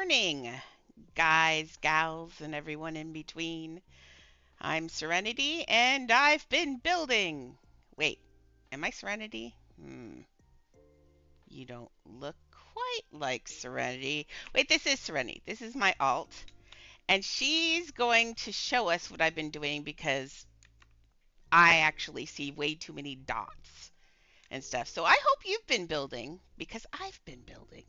morning, guys, gals, and everyone in between. I'm Serenity, and I've been building. Wait, am I Serenity? You don't look quite like Serenity. Wait, this is Serenity. This is my alt, and she's going to show us what I've been doing because I actually see way too many dots and stuff. So I hope you've been building because I've been building.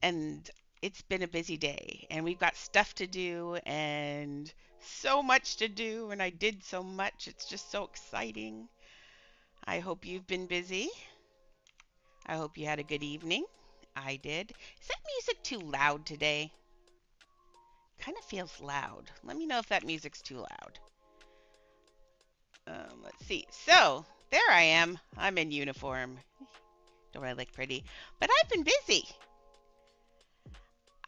And it's been a busy day and we've got stuff to do and so much to do and I did so much. It's just so exciting. I hope you've been busy. I hope you had a good evening. I did. Is that music too loud today? Kind of feels loud. Let me know if that music's too loud. Let's see. So, there I am. I'm in uniform. Don't I look pretty? But I've been busy.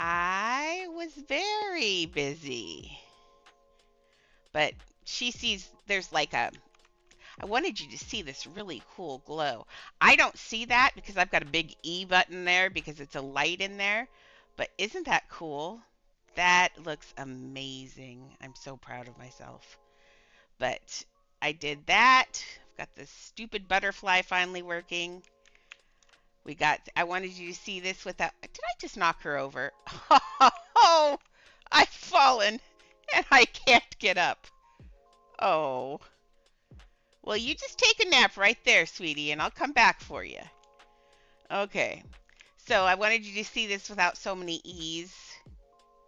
I was very busy. But she sees there's like a I wanted you to see this really cool glow. I don't see that because I've got a big E button there because it's a light in there. But isn't that cool? That looks amazing. I'm so proud of myself. But I did that. I've got this stupid butterfly finally working. I wanted you to see this without, did I just knock her over? Oh, I've fallen and I can't get up. Oh. Well, you just take a nap right there, sweetie, and I'll come back for you. Okay. So I wanted you to see this without so many E's.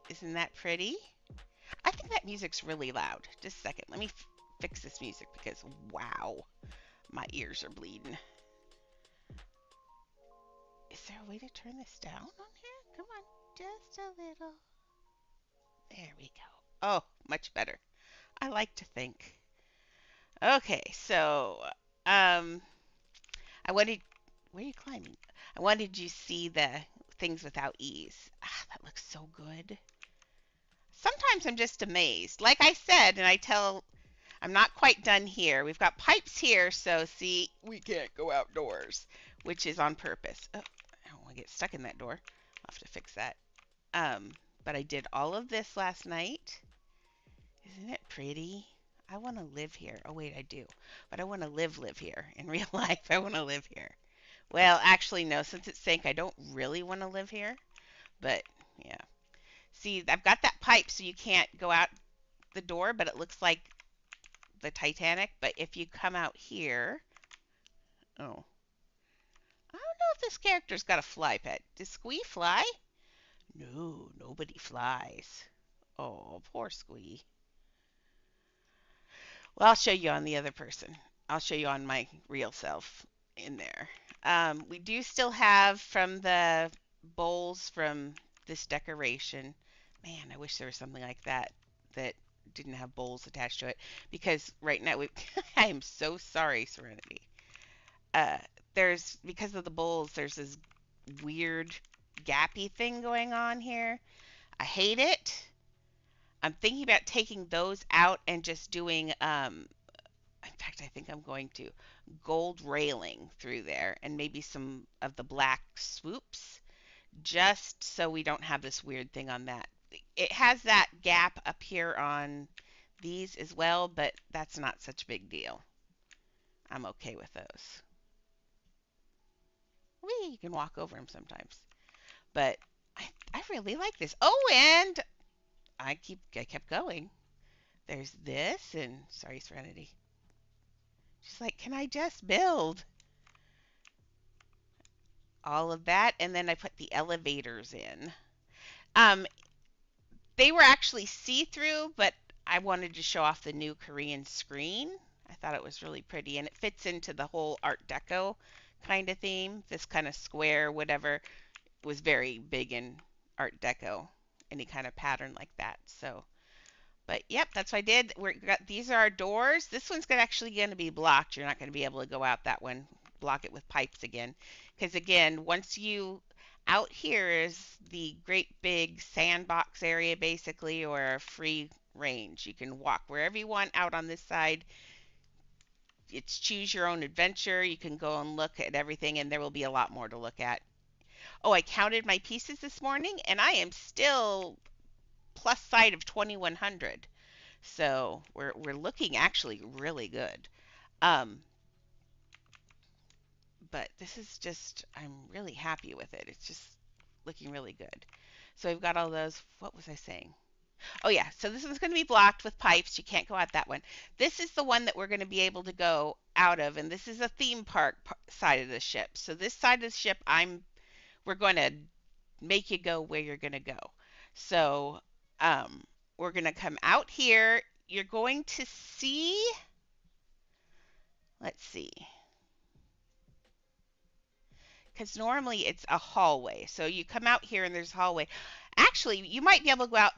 Isn't that pretty? I think that music's really loud. Just a second. Let me fix this music because, wow, my ears are bleeding. Is there a way to turn this down on here? Come on. Just a little. There we go. Oh, much better. I like to think. Okay, so um, I wanted. Where are you climbing? I wanted you to see the things without ease. Ah, that looks so good. Sometimes I'm just amazed. Like I said, and I'm not quite done here. We've got pipes here, so see, we can't go outdoors, which is on purpose. Oh, I don't want to get stuck in that door. I'll have to fix that. But I did all of this last night. Isn't it pretty? I want to live here. Oh, wait, I do. But I want to live here. In real life, I want to live here. Well, actually, no. Since it's sank, I don't really want to live here. But, yeah. See, I've got that pipe so you can't go out the door, but it looks like the Titanic. But if you come out here... Oh. I don't know if this character's got a fly pet. Does Squee fly? No, nobody flies. Oh, poor Squee. Well, I'll show you on the other person. I'll show you on my real self in there. We do still have from the bowls from this decoration. Man, I wish there was something like that that didn't have bowls attached to it. Because right now, I am so sorry, Serenity. Uh, because of the bowls, there's this weird gappy thing going on here. I hate it. I'm thinking about taking those out and just doing, in fact, I think I'm going to gold railing through there and maybe some of the black swoops just so we don't have this weird thing on that. It has that gap up here on these as well, but that's not such a big deal. I'm okay with those. You can walk over them sometimes. But I really like this. Oh, and I kept going. There's this, and sorry, Serenity. She's like, can I just build? All of that, and then I put the elevators in. Um, they were actually see-through, but I wanted to show off the new Korean screen. I thought it was really pretty, and it fits into the whole Art Deco kind of theme. This kind of square, whatever, was very big in Art Deco, any kind of pattern like that. So, but yep, that's what I did. These are our doors. This one's actually going to be blocked. You're not going to be able to go out that one. Block it with pipes again. Because again, once you out here is the great big sandbox area basically, or a free range. You can walk wherever you want out on this side. It's choose your own adventure. You can go and look at everything, and there will be a lot more to look at. Oh, I counted my pieces this morning, and I am still plus side of 2100. So we're looking actually really good. Um, but this is just, I'm really happy with it. It's just looking really good. So we've got all those. What was I saying? Oh yeah, so this one's going to be blocked with pipes. You can't go out that one. This is the one that we're going to be able to go out of, and this is a theme park side of the ship. So this side of the ship, we're going to make you go where you're going to go. So we're going to come out here. You're going to see, let's see, because normally it's a hallway. So you come out here and there's a hallway. Actually, you might be able to go out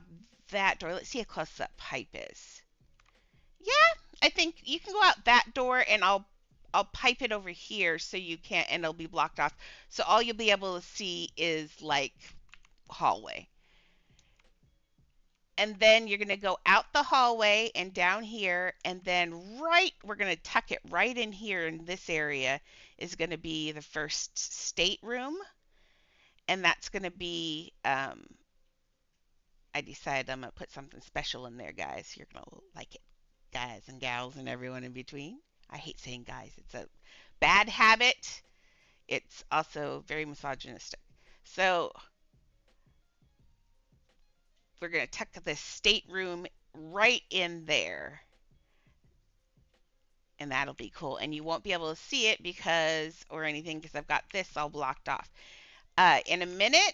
that door. Let's see how close that pipe is. Yeah, I think you can go out that door, and I'll pipe it over here so you can't, and it'll be blocked off. So all you'll be able to see is like hallway. And then you're going to go out the hallway and down here, and then we're going to tuck it right in here in this area is going to be the first stateroom, and that's going to be I decided I'm going to put something special in there, guys. You're going to like it, guys and gals and everyone in between. I hate saying guys. It's a bad habit. It's also very misogynistic. So we're going to tuck this stateroom right in there. And that'll be cool. And you won't be able to see it or anything, because I've got this all blocked off. In a minute,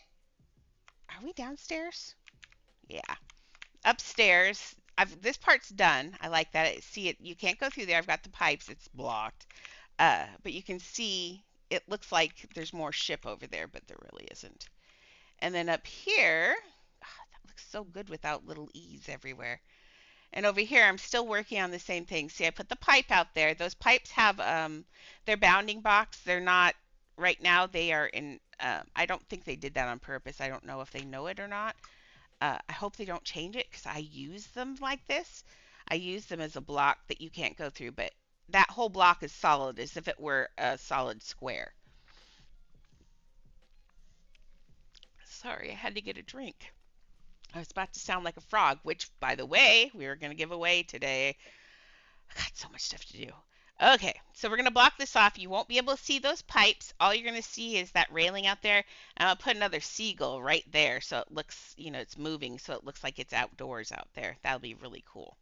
are we downstairs? Yeah. Upstairs, this part's done. I like that. See it. You can't go through there. I've got the pipes. It's blocked. But you can see it looks like there's more ship over there, but there really isn't. And then up here, that looks so good without little E's everywhere. And over here, I'm still working on the same thing. See, I put the pipe out there. Those pipes have their bounding box. They're not right now. They are in. I don't think they did that on purpose. I don't know if they know it or not. I hope they don't change it, because I use them like this. I use them as a block that you can't go through, but that whole block is solid as if it were a solid square. Sorry, I had to get a drink. I was about to sound like a frog, which, by the way, we were going to give away today. I got so much stuff to do. Okay, so we're going to block this off. You won't be able to see those pipes. All you're going to see is that railing out there. And I'll put another seagull right there so it looks, it's moving, so it looks like it's outdoors out there. That'll be really cool.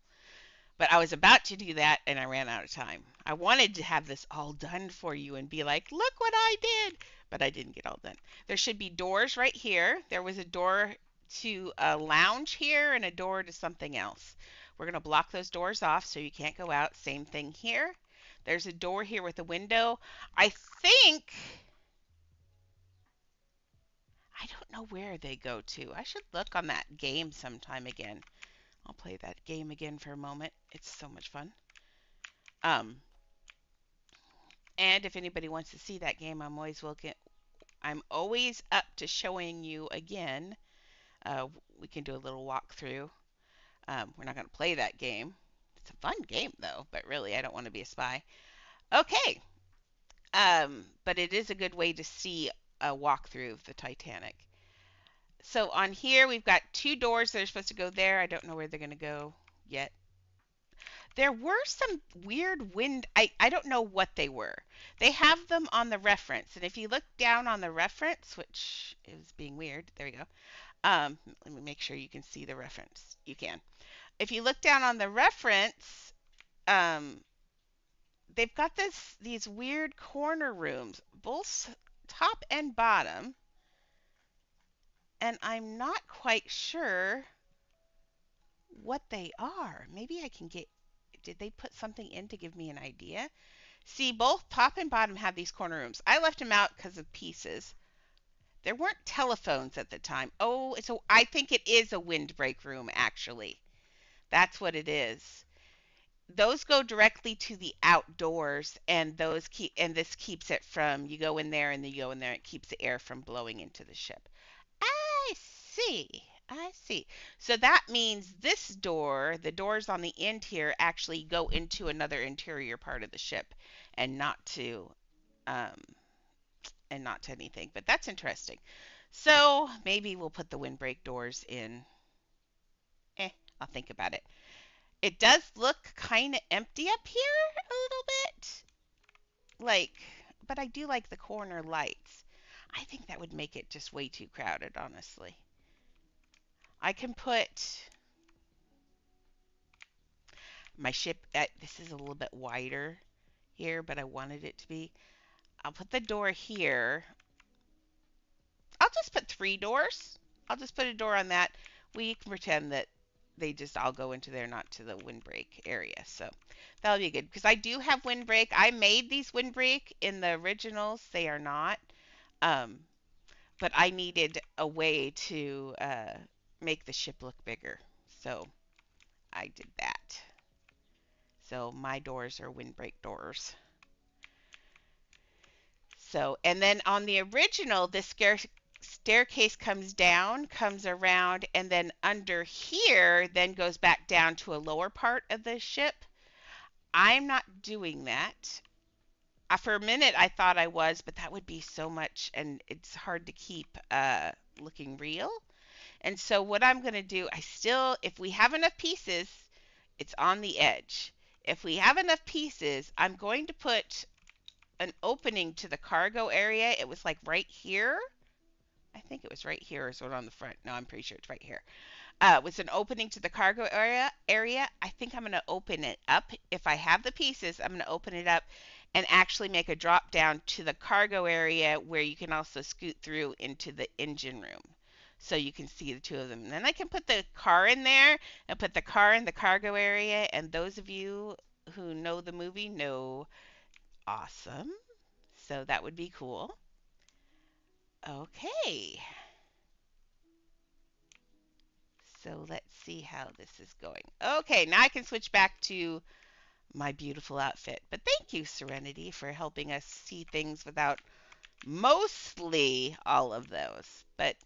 But I was about to do that, and I ran out of time. I wanted to have this all done for you and be like, look what I did. But I didn't get all done. There should be doors right here. There was a door to a lounge here and a door to something else. We're going to block those doors off so you can't go out. Same thing here. There's a door here with a window. I think, I don't know where they go to. I should look on that game sometime again. I'll play that game again for a moment. It's so much fun. Um, and if anybody wants to see that game, I'm always up to showing you again. We can do a little walkthrough. We're not going to play that game. It's a fun game though, but really I don't want to be a spy. Okay. But it is a good way to see a walkthrough of the Titanic. So on here we've got two doors that are supposed to go there. I don't know where they're going to go yet. There were some weird I don't know what they were. They have them on the reference, and if you look down on the reference, which is being weird, there you go. Let me make sure you can see the reference. You can. If you look down on the reference, they've got these weird corner rooms, both top and bottom, and I'm not quite sure what they are. Maybe I can did they put something in to give me an idea? See, both top and bottom have these corner rooms. I left them out because of pieces. There weren't telephones at the time. Oh, I think it is a windbreak room, actually. That's what it is. Those go directly to the outdoors, and this keeps it from, you go in there and then you go in there, it keeps the air from blowing into the ship. I see. I see. So that means this door, the doors on the end here, actually go into another interior part of the ship and not to, um, and not to anything. But that's interesting. So maybe we'll put the windbreak doors in. Eh, I'll think about it. It does look kind of empty up here a little bit. Like, but I do like the corner lights. I think that would make it just way too crowded, honestly. I can put my ship at, this is a little bit wider here, but I wanted it to be. I'll put the door here. I'll just put 3 doors. I'll just put a door on that. We can pretend that they just all go into there, not to the windbreak area. So that'll be good because I do have windbreak. I made these windbreak in the originals. They are not. Um, but I needed a way to make the ship look bigger. So I did that. So my doors are windbreak doors. So, and then on the original, the staircase comes down, comes around, and then under here, then goes back down to a lower part of the ship. I'm not doing that. For a minute, I thought I was, but that would be so much, and it's hard to keep looking real. And so what I'm going to do, if we have enough pieces, it's on the edge. If we have enough pieces, I'm going to put an opening to the cargo area. It was like right here. I think it was right here or sort of on the front. No, I'm pretty sure it's right here. With an opening to the cargo area. I think I'm going to open it up. If I have the pieces, I'm going to open it up and actually make a drop down to the cargo area where you can also scoot through into the engine room. So you can see the two of them. And then I can put the car in there and put the car in the cargo area. And those of you who know the movie know awesome. So that would be cool. Okay. So let's see how this is going. Okay, now I can switch back to my beautiful outfit. But thank you, Serenity, for helping us see things without mostly all of those. But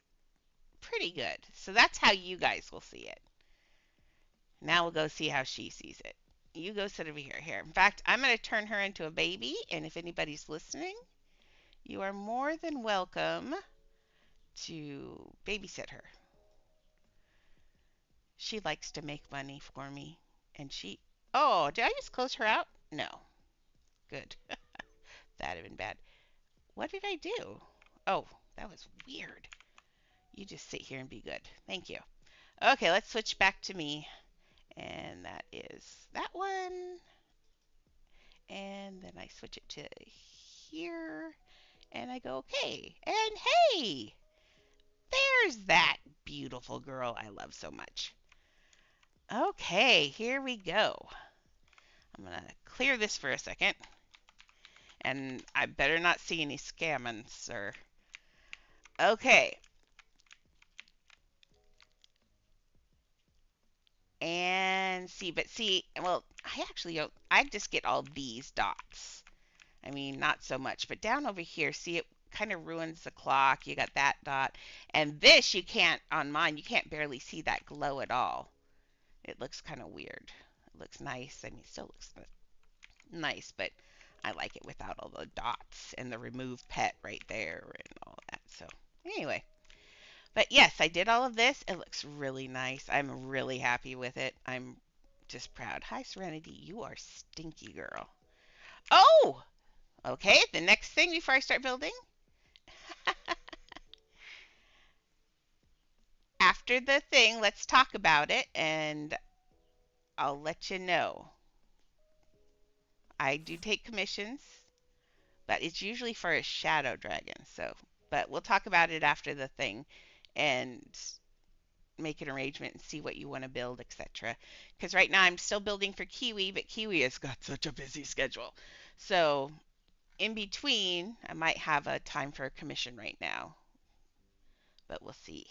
pretty good. So that's how you guys will see it. Now we'll go see how she sees it. You go sit over here. Here. In fact, I'm going to turn her into a baby. And if anybody's listening, you are more than welcome to babysit her. She likes to make money for me. And oh, did I just close her out? No. Good. That'd have been bad. What did I do? Oh, that was weird. You just sit here and be good. Thank you. Okay, let's switch back to me. And that is that one. And then I switch it to here. And I go, okay. And hey, there's that beautiful girl I love so much. Okay, here we go. I'm going to clear this for a second. And I better not see any scamming, sir. Okay. And see, well, I just get all these dots. I mean, not so much, but down over here, see, it kind of ruins the clock. You got that dot. And this, you can't, on mine, you can't barely see that glow at all. It looks kind of weird. It looks nice. I mean, it still looks nice, but I like it without all the dots and the remove pet right there and all that. So anyway, but yes, I did all of this. It looks really nice. I'm really happy with it. I'm just proud. Hi, Serenity. You are stinky girl. Oh, okay. The next thing before I start building. After the thing, let's talk about it and I'll let you know. I do take commissions, but it's usually for a shadow dragon. So, but we'll talk about it after the thing and make an arrangement and see what you want to build, etc. Because right now I'm still building for Kiwi, but Kiwi has got such a busy schedule. So in between, I might have a time for a commission right now, but we'll see.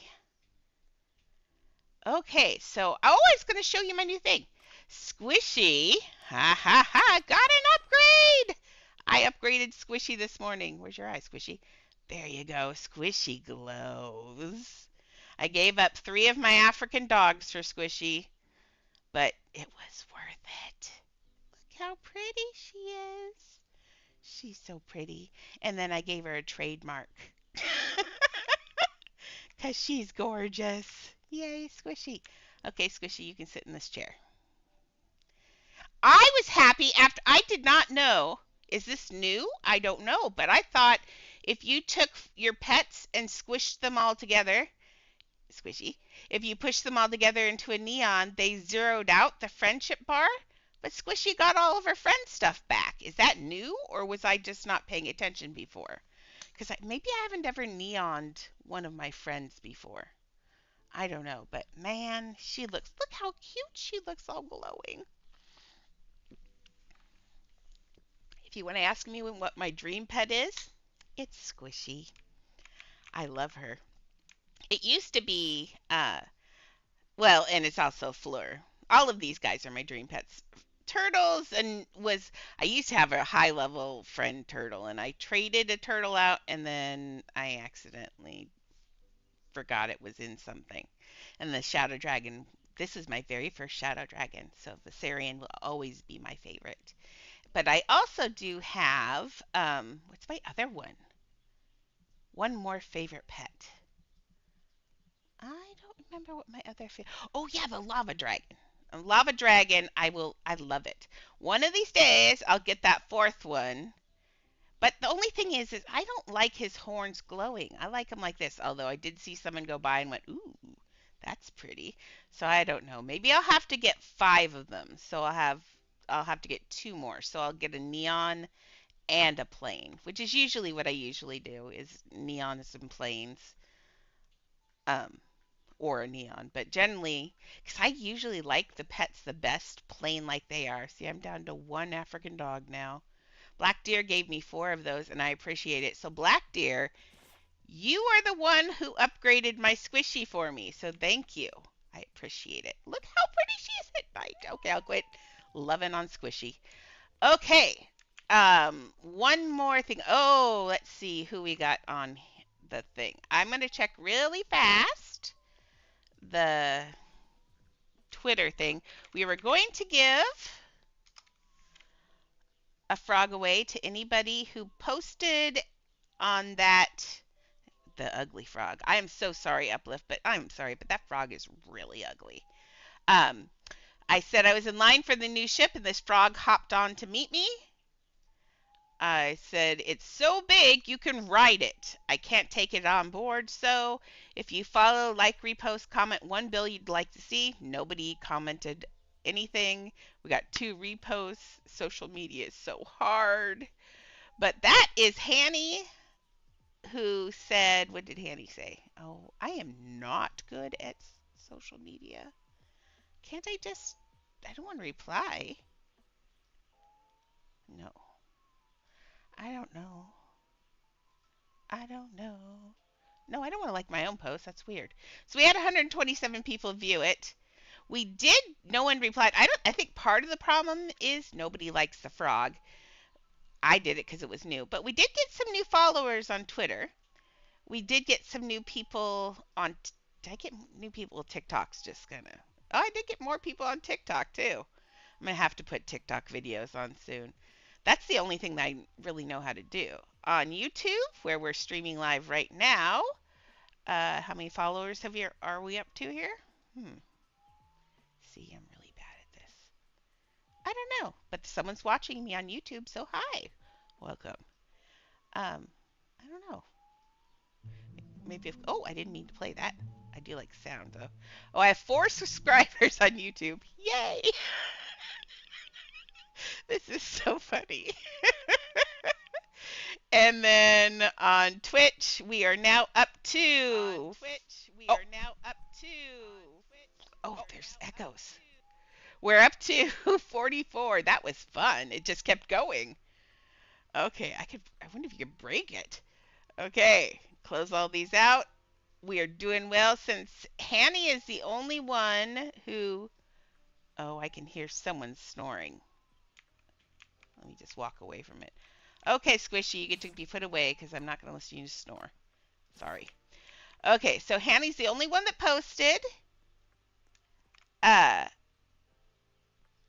Okay, so I was going to show you my new thing. Squishy, ha ha ha, got an upgrade. I upgraded Squishy this morning. Where's your eye, Squishy? There you go. Squishy glows. I gave up 3 of my African dogs for Squishy, but it was worth it. Look how pretty she is. She's so pretty. And then I gave her a trademark. Because she's gorgeous. Yay, Squishy. Okay, Squishy, you can sit in this chair. I was happy after I did not know. Is this new? I don't know. But I thought if you took your pets and squished them all together, Squishy, if you pushed them all together into a neon, they zeroed out the friendship bar. But Squishy got all of her friend stuff back. Is that new, or was I just not paying attention before? Because maybe I haven't ever neoned one of my friends before. I don't know, but man, look how cute she looks all glowing. If you want to ask me what my dream pet is, it's Squishy. I love her. It used to be, well, and it's also Fleur. All of these guys are my dream pets. Turtles I used to have a high level friend turtle, and I traded a turtle out, and then I accidentally forgot it was in something. And the Shadow Dragon, this is my very first Shadow Dragon, so Viserion will always be my favorite. But I also do have, what's my other one? One more favorite pet. I don't remember what my other favorite. Oh yeah, the lava dragon. A lava dragon, I love it. One of these days I'll get that fourth one. But the only thing is I don't like his horns glowing. I like him like this. Although I did see someone go by and went, "Ooh, that's pretty." So I don't know. Maybe I'll have to get 5 of them. So I'll have to get 2 more. So I'll get a neon and a plain, which is usually what I usually do is neons and plains. Um, or a neon, but generally, because I usually like the pets the best plain like they are. See, I'm down to 1 African dog now. Black Deer gave me 4 of those, and I appreciate it. So, Black Deer, you are the one who upgraded my squishy for me, so thank you. I appreciate it. Look how pretty she is at night. Okay, I'll quit loving on squishy. Okay, one more thing. Oh, let's see who we got on the thing. I'm going to check really fast the Twitter thing. We were going to give a frog away to anybody who posted on that the ugly frog. I am so sorry, Uplift, but I'm sorry, but that frog is really ugly. Um, I said I was in line for the new ship, and this frog hopped on to meet me. I said, it's so big you can ride it. I can't take it on board, so if you follow, like, repost, comment one bill you'd like to see. Nobody commented anything. We got 2 reposts. Social media is so hard. But that is Hanny who said, what did Hanny say? Oh, I am not good at social media. Can't I don't want to reply. No. I don't know. I don't know. No, I don't want to like my own post. That's weird. So we had 127 people view it. We did. No one replied. I think part of the problem is nobody likes the frog. I did it because it was new, but we did get some new followers on Twitter. We did get some new people on. Did I get new people with TikTok's just gonna? Oh, I did get more people on TikTok too. I'm gonna have to put TikTok videos on soon. That's the only thing that I really know how to do. On YouTube, where we're streaming live right now, how many followers are we up to here? See, I'm really bad at this. I don't know, but someone's watching me on YouTube, so hi, welcome. I don't know. Maybe oh, I didn't mean to play that. I do like sound though. Oh, I have 4 subscribers on YouTube. Yay! This is so funny. And then on Twitch, we are now up to. Oh, there's echoes. We're up to 44. That was fun. It just kept going. Okay, I wonder if you could break it. Okay, close all these out. We are doing well since Hanny is the only one who. Oh, I can hear someone snoring. Let me just walk away from it. Okay, Squishy, you get to be put away because I'm not going to listen to you snore. Sorry. Okay, so Hanny's the only one that posted. Uh,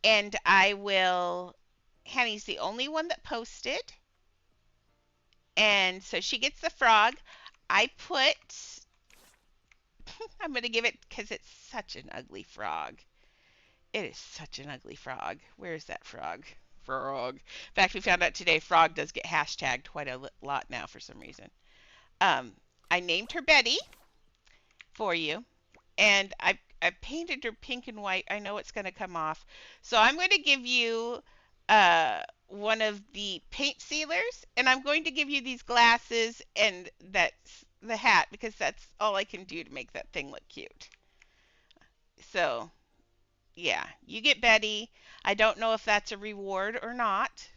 and I will. Hanny's the only one that posted. And so she gets the frog. I put, I'm going to give it because it's such an ugly frog. It is such an ugly frog. Where is that frog? Frog. In fact, we found out today frog does get hashtagged quite a lot now for some reason. Um, I named her Betty for you, and I painted her pink and white. I know it's going to come off. So I'm going to give you one of the paint sealers, and I'm going to give you these glasses and that's the hat because that's all I can do to make that thing look cute. So yeah, you get Betty. I don't know if that's a reward or not,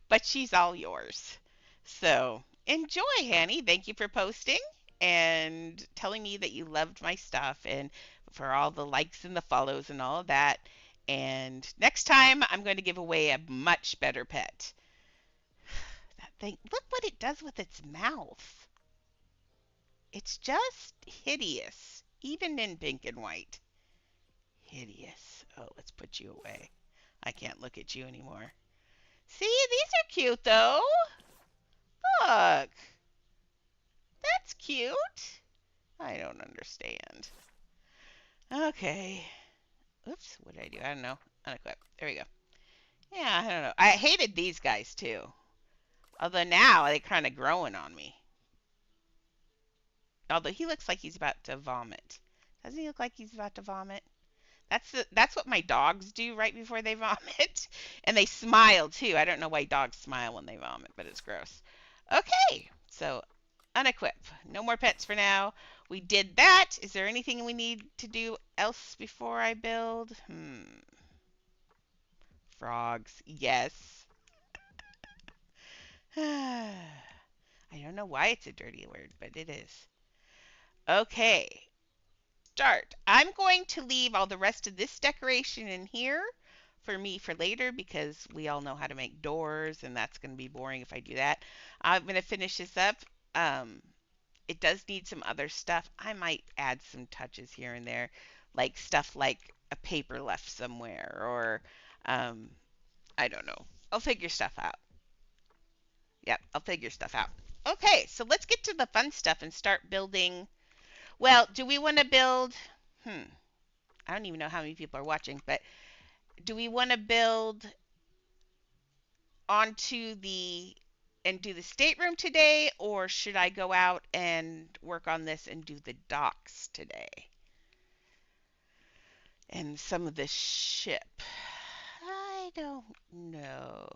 but she's all yours. So enjoy, Hanny. Thank you for posting and telling me that you loved my stuff and for all the likes and the follows and all of that. And next time, I'm going to give away a much better pet. That thing, look what it does with its mouth. It's just hideous, even in pink and white. Hideous. Oh, let's put you away. I can't look at you anymore. See, these are cute though. Look, that's cute. I don't understand. Okay. Oops, what did I do? I don't know. Unequip. There we go. Yeah, I don't know. I hated these guys too. Although now they're kind of growing on me. Although he looks like he's about to vomit. Doesn't he look like he's about to vomit? That's what my dogs do right before they vomit. And they smile too. I don't know why dogs smile when they vomit, but it's gross. Okay, so unequip. No more pets for now. We did that. Is there anything we need to do else before I build? Frogs. Yes. I don't know why it's a dirty word, but it is. Okay. Start. I'm going to leave all the rest of this decoration in here for me for later because we all know how to make doors and that's going to be boring if I do that. I'm going to finish this up. Um, it does need some other stuff. I might add some touches here and there, like stuff like a paper left somewhere or um, I don't know. I'll figure stuff out. Yep, I'll figure stuff out. Okay, so let's get to the fun stuff and start building. Well, do we want to build? Hmm, I don't even know how many people are watching, but do we want to build onto the and do the stateroom today, or should I go out and work on this and do the docks today? And some of the ship. I don't know.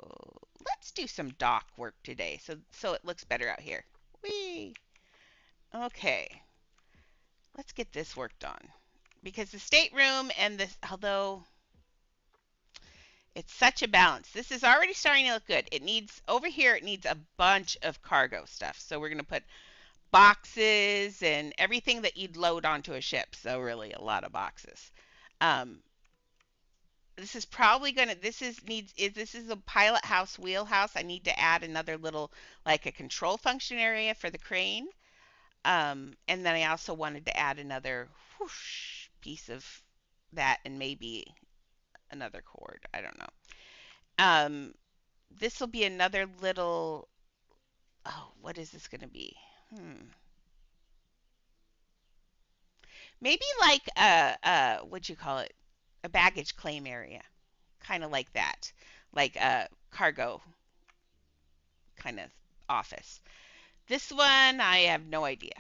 Let's do some dock work today so it looks better out here. Whee! Okay. Let's get this worked on. Because the stateroom and this although it's such a balance. This is already starting to look good. It needs, over here, it needs a bunch of cargo stuff. So we're going to put boxes and everything that you'd load onto a ship. So really a lot of boxes. Um, this is probably going to, this is a pilot house, wheelhouse. I need to add another little, like a control function area for the crane. And then I also wanted to add another whoosh piece of that and maybe another cord. I don't know. Um, this will be another little. Oh, what is this going to be? Maybe like what'd you call it? A baggage claim area, kind of like that, like a cargo kind of office. This one, I have no idea,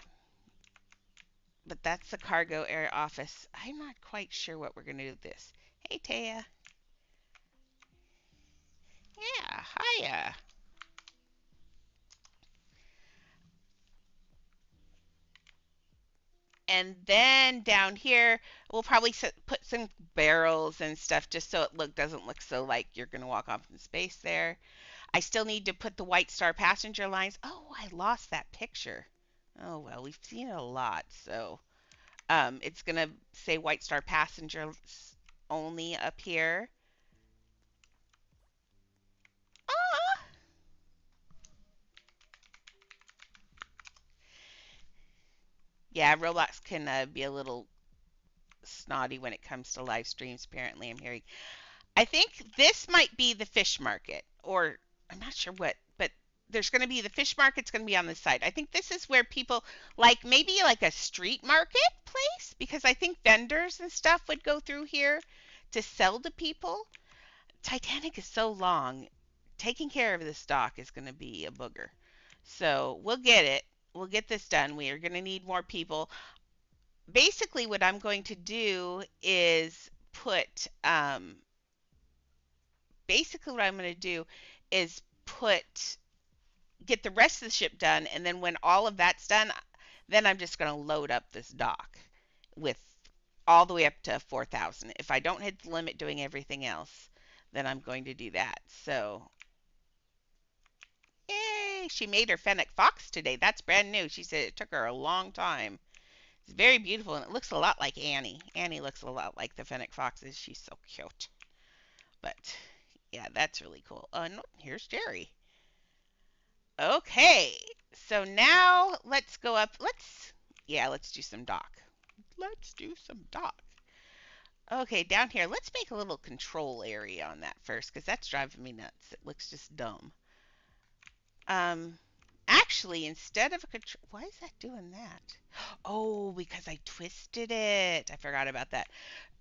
but that's the cargo area office. I'm not quite sure what we're going to do with this. Hey, Taya. Yeah, hiya. And then down here, we'll probably put some barrels and stuff just so it doesn't look so like you're going to walk off in space there. I still need to put the White Star passenger lines. Oh, I lost that picture. Oh, well, we've seen it a lot. So it's going to say White Star passengers only up here. Ah! Yeah, Roblox can be a little snotty when it comes to live streams, apparently, I'm hearing. I think this might be the fish market, or I'm not sure what, but there's going to be the fish market's going to be on this side. I think this is where people like maybe like a street market place because I think vendors and stuff would go through here to sell to people. Titanic is so long. Taking care of this dock is going to be a booger. So we'll get it. We'll get this done. We are going to need more people. Basically, what I'm going to do is put, basically, what I'm going to do is put, get the rest of the ship done. And then when all of that's done, then I'm just going to load up this dock with all the way up to 4,000. If I don't hit the limit doing everything else, then I'm going to do that. So, yay! She made her fennec fox today. That's brand new. She said it took her a long time. It's very beautiful, and it looks a lot like Annie. Annie looks a lot like the fennec foxes. She's so cute. But, yeah, that's really cool. No, here's Jerry. Okay, so now let's go up. Let's do some dock. Let's do some dock. Okay, down here, let's make a little control area on that first, because that's driving me nuts. It looks just dumb. Actually, instead of a control, why is that doing that? Oh, because I twisted it. I forgot about that.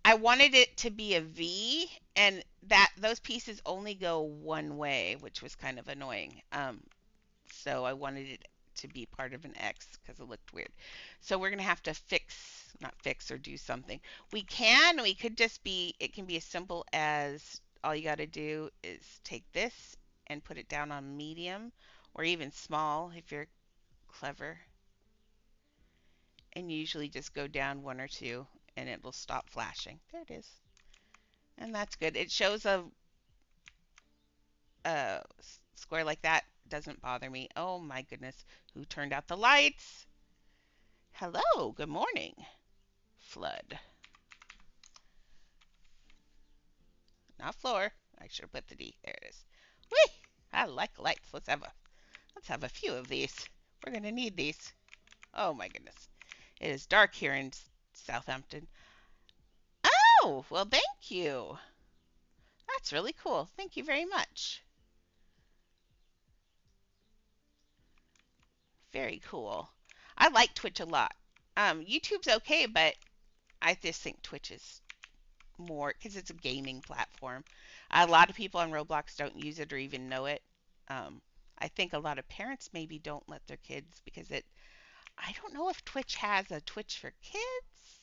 I wanted it to be a V, and that those pieces only go one way, which was kind of annoying. So I wanted it to be part of an X because it looked weird. So we're gonna have to not fix or do something. We could just be, it can be as simple as all you gotta do is take this and put it down on medium or even small if you're clever. And usually just go down one or two and it will stop flashing. There it is. And that's good. It shows a square like that. Doesn't bother me. Oh my goodness. Who turned out the lights? Hello. Good morning. Flood. Not floor. I should have put the D. There it is. Whee! I like lights. Let's have a few of these. We're gonna need these. Oh my goodness. It is dark here in Southampton. Oh, well, thank you. That's really cool. Thank you very much. Very cool. I like Twitch a lot. YouTube's okay, but I just think Twitch is more because it's a gaming platform. A lot of people on Roblox don't use it or even know it. I think a lot of parents maybe don't let their kids because I don't know if Twitch has a Twitch for kids.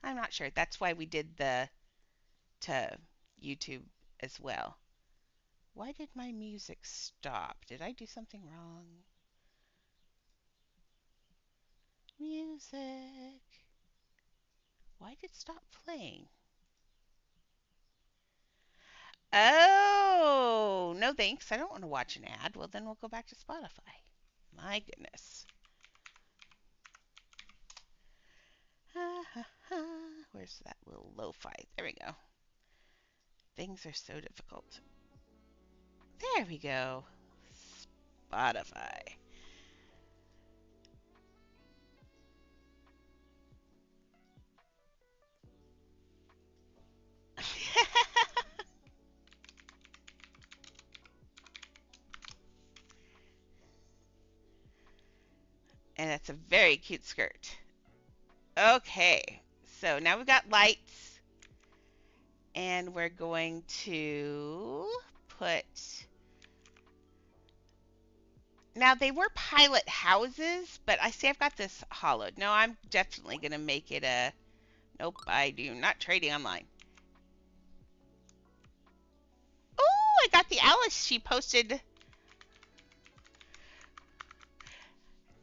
I'm not sure. That's why we did the to YouTube as well. Why did my music stop? Did I do something wrong? Music. Why did it stop playing? Oh, no thanks. I don't want to watch an ad. Well, then we'll go back to Spotify. My goodness. Where's that little lo-fi? There we go. Things are so difficult. There we go. Spotify. And that's a very cute skirt. Okay, so now we've got lights. And we're going to put... Now, they were pilot houses, but I see I've got this hollowed. No, I'm definitely going to make it a... Nope, I do not trading online. Oh, I got the Alice. She posted...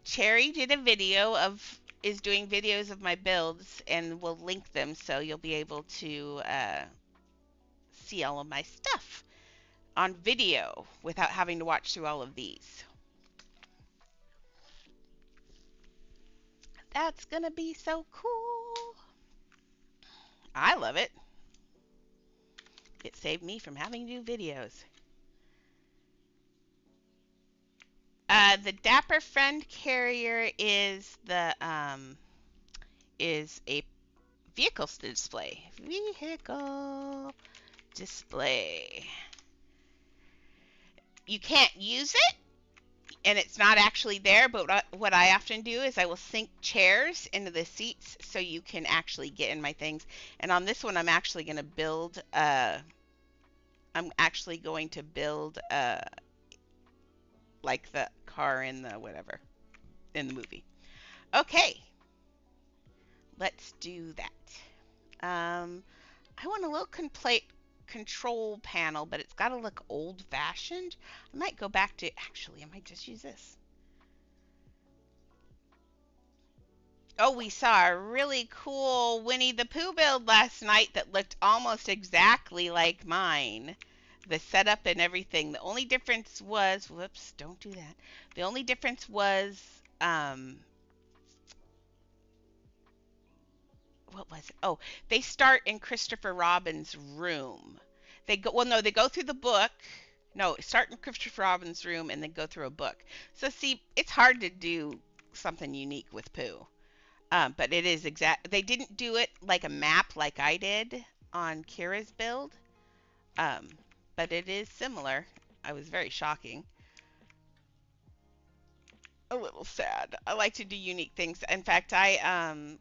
Cherry did a video of... is doing videos of my builds, and we'll link them so you'll be able to see all of my stuff on video without having to watch through all of these. That's gonna be so cool. I love it. It saved me from having to do videos. The Dapper Friend Carrier is a vehicle display. Vehicle display. You can't use it, and it's not actually there, but what I often do is I will sink chairs into the seats so you can actually get in my things. And on this one, I'm actually going to build like the car in the whatever in the movie. Okay, let's do that. I want a little control panel, but it's got to look old-fashioned. I might go back to, actually, I might just use this. Oh, we saw a really cool Winnie the Pooh build last night that looked almost exactly like mine. The setup and everything. The only difference was, whoops, don't do that. The only difference was, what was it? Oh, they start in Christopher Robin's room. They go through the book. No, start in Christopher Robin's room and then go through a book. So see, it's hard to do something unique with Pooh. But it is exact. They didn't do it like a map like I did on Kira's build. Um, but it is similar. I was very shocking. A little sad. I like to do unique things. In fact, I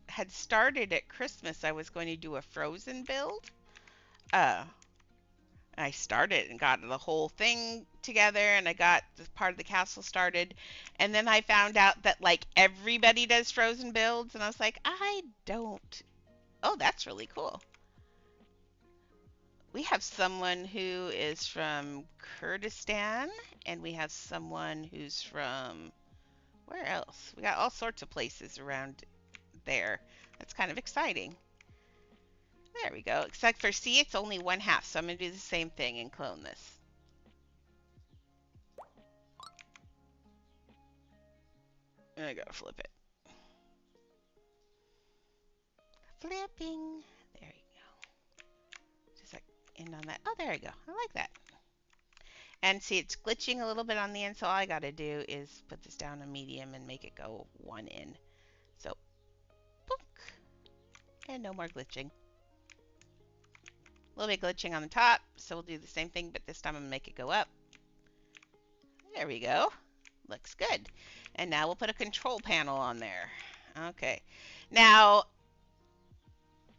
had started at Christmas. I was going to do a Frozen build. Uh, I started and got the whole thing together, and I got the part of the castle started, and then I found out that like everybody does Frozen builds, and I was like, I don't. Oh, that's really cool. We have someone who is from Kurdistan, and we have someone who's from where else? We got all sorts of places around there. That's kind of exciting. There we go. Except for C, it's only one half, so I'm going to do the same thing and clone this. And I gotta flip it. Flipping. There you go. Just like end on that. Oh, there you go. I like that. And see, it's glitching a little bit on the end, so all I gotta do is put this down to medium and make it go one in. So, book. And no more glitching. A little bit glitching on the top, so we'll do the same thing, but this time I'm gonna make it go up. There we go. Looks good. And now we'll put a control panel on there. Okay. Now,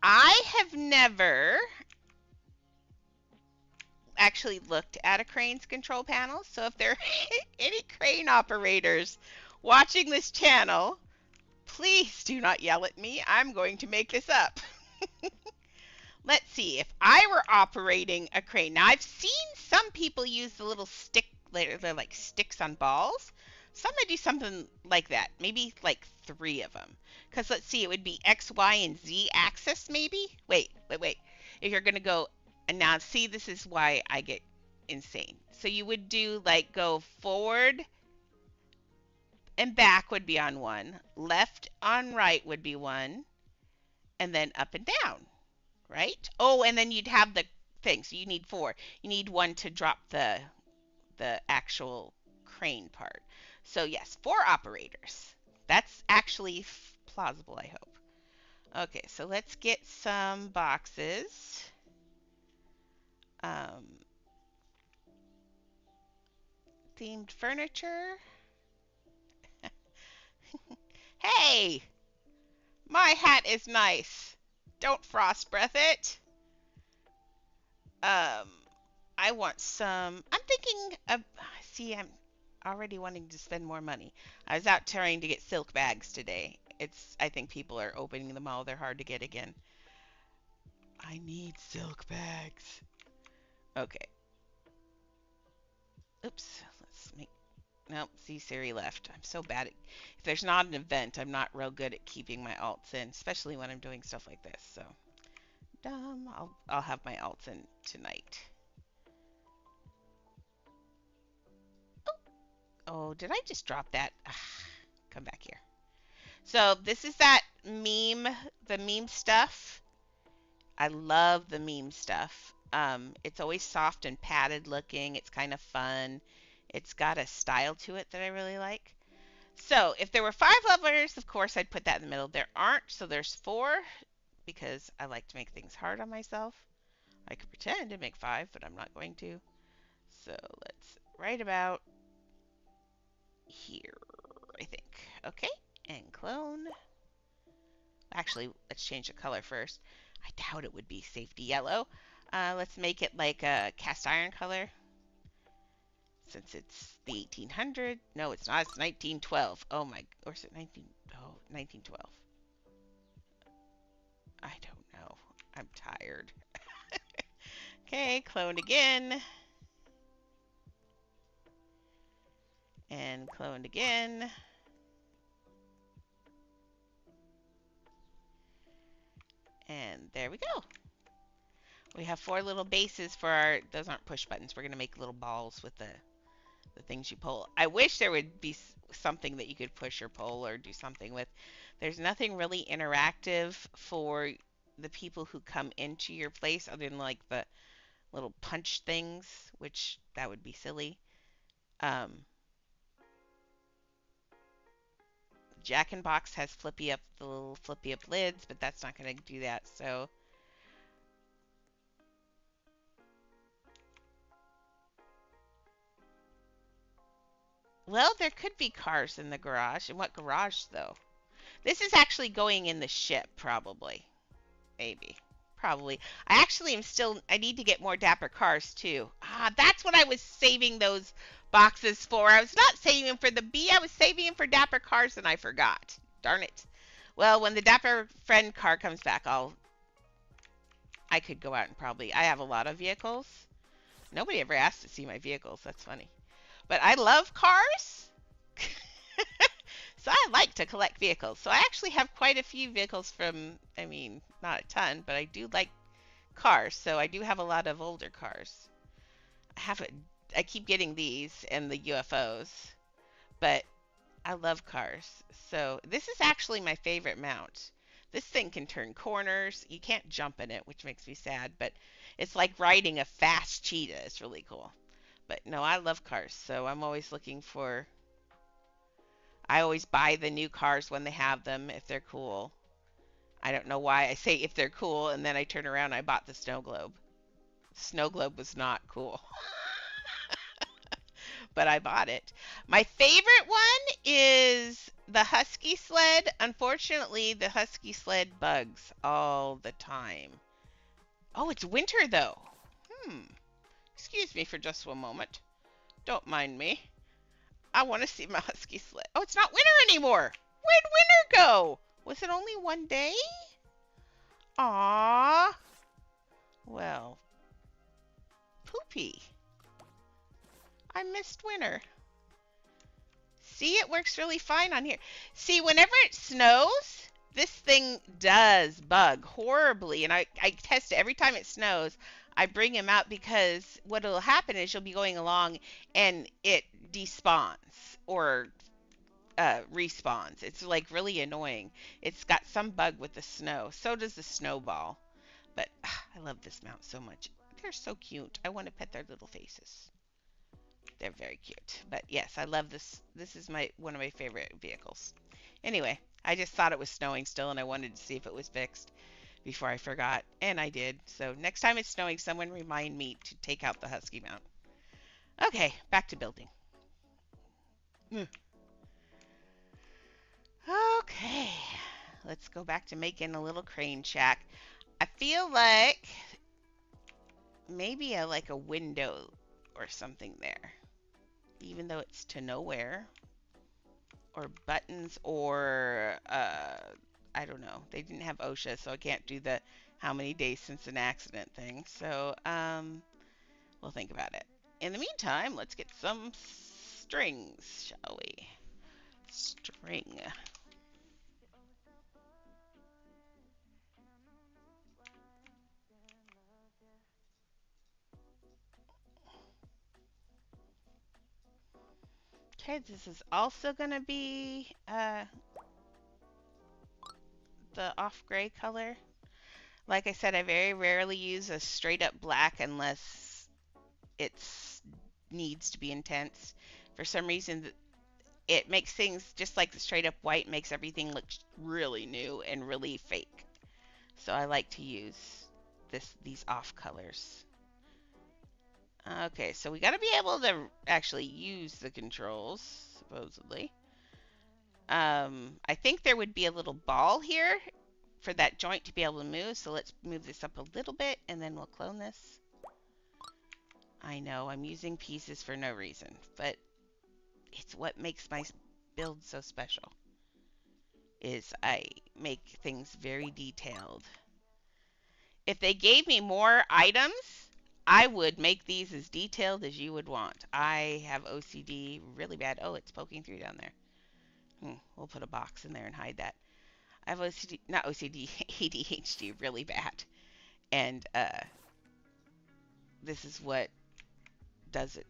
I have never actually looked at a crane's control panel, so if there are any crane operators watching this channel, please do not yell at me. I'm going to make this up. Let's see, if I were operating a crane. Now, I've seen some people use the little stick, they're like sticks on balls. Some might do something like that, maybe like 3 of them. Because let's see, it would be X, Y, and Z axis maybe? Wait. If you're going to go, and now see, this is why I get insane. So you would do like go forward and back would be on one, left on right would be one, and then up and down. Right? Oh, and then you'd have the thing. So you need 4. You need 1 to drop the actual crane part. So yes, 4 operators. That's actually plausible, I hope. Okay, so let's get some boxes. Themed furniture. Hey, my hat is nice. Don't frost breath it. I want some. I'm thinking of. See, I'm already wanting to spend more money. I was out trying to get silk bags today. I think people are opening them all. They're hard to get again. I need silk bags. Okay. Oops. Let's make. Nope. See, Siri left. I'm so bad at. If there's not an event, I'm not real good at keeping my alts in, especially when I'm doing stuff like this. So, dumb. I'll have my alts in tonight. Oh, did I just drop that? Come back here. So this is that meme, the meme stuff. I love the meme stuff. It's always soft and padded looking. It's kind of fun. It's got a style to it that I really like. So if there were 5 levelers, of course I'd put that in the middle. There aren't, so there's 4 because I like to make things hard on myself. I could pretend to make 5, but I'm not going to. So let's right about here, I think. Okay, and clone. Actually, let's change the color first. I doubt it would be safety yellow. Let's make it like a cast iron color since it's the 1800. No, it's not. It's 1912. Oh my, or is it 19? Oh, 1912. I don't know. I'm tired. Okay, clone again. And clone again. And there we go. We have 4 little bases for our, those aren't push buttons. We're going to make little balls with the things you pull. I wish there would be something that you could push or pull or do something with. There's nothing really interactive for the people who come into your place other than like the little punch things, which that would be silly. Um, Jack in Box has the little flippy up lids, but that's not going to do that. So, well, there could be cars in the garage. In what garage, though? This is actually going in the ship, probably. Maybe. Probably. I actually am still, I need to get more Dapper cars, too. Ah, that's what I was saving those boxes for. I was not saving them for the bee. I was saving them for Dapper cars, and I forgot. Darn it. Well, when the Dapper friend car comes back, I could go out and probably, I have a lot of vehicles. Nobody ever asked to see my vehicles. That's funny. But I love cars. So I like to collect vehicles. So I actually have quite a few vehicles from, I mean, not a ton, but I do like cars. So I do have a lot of older cars. I keep getting these and the UFOs, but I love cars. So this is actually my favorite mount. This thing can turn corners. You can't jump in it, which makes me sad, but it's like riding a fast cheetah. It's really cool. But no, I love cars. So I'm always looking for, I always buy the new cars when they have them if they're cool. I don't know why I say if they're cool and then I turn around and I bought the snow globe. Snow globe was not cool, but I bought it. My favorite one is the husky sled. Unfortunately, the husky sled bugs all the time. Oh, it's winter though. Hmm. Excuse me for just one moment. Don't mind me. I want to see my husky sled. Oh, it's not winter anymore. Where'd winter go? Was it only one day? Aww. Well, poopy. I missed winter. See, it works really fine on here. See, whenever it snows, this thing does bug horribly. And I test it every time it snows. I bring him out because what will happen is you'll be going along and it despawns or respawns. It's like really annoying. It's got some bug with the snow. So does the snowball. But I love this mount so much. They're so cute. I want to pet their little faces. They're very cute. But yes, I love this. This is one of my favorite vehicles. Anyway, I just thought it was snowing still and I wanted to see if it was fixed before I forgot. And I did. So next time it's snowing, someone remind me to take out the husky mount. Okay, back to building. Okay, let's go back to making a little crane shack. I feel like maybe I like a window or something there, even though it's to nowhere, or buttons, or I don't know. They didn't have OSHA, so I can't do the how many days since an accident thing. So we'll think about it. In the meantime, let's get some strings, shall we? String. Okay, this is also going to be the off gray color. Like I said, I very rarely use a straight up black unless it needs to be intense. For some reason, it makes things just like the straight up white makes everything look really new and really fake. So I like to use these off colors. Okay, so we got to be able to actually use the controls supposedly. I think there would be a little ball here for that joint to be able to move. So let's move this up a little bit and then we'll clone this. I know I'm using pieces for no reason, but it's what makes my build so special. Is I make things very detailed. If they gave me more items, I would make these as detailed as you would want. I have OCD really bad. Oh, it's poking through down there. We'll put a box in there and hide that. I have OCD, not OCD, ADHD really bad. And this is what does it,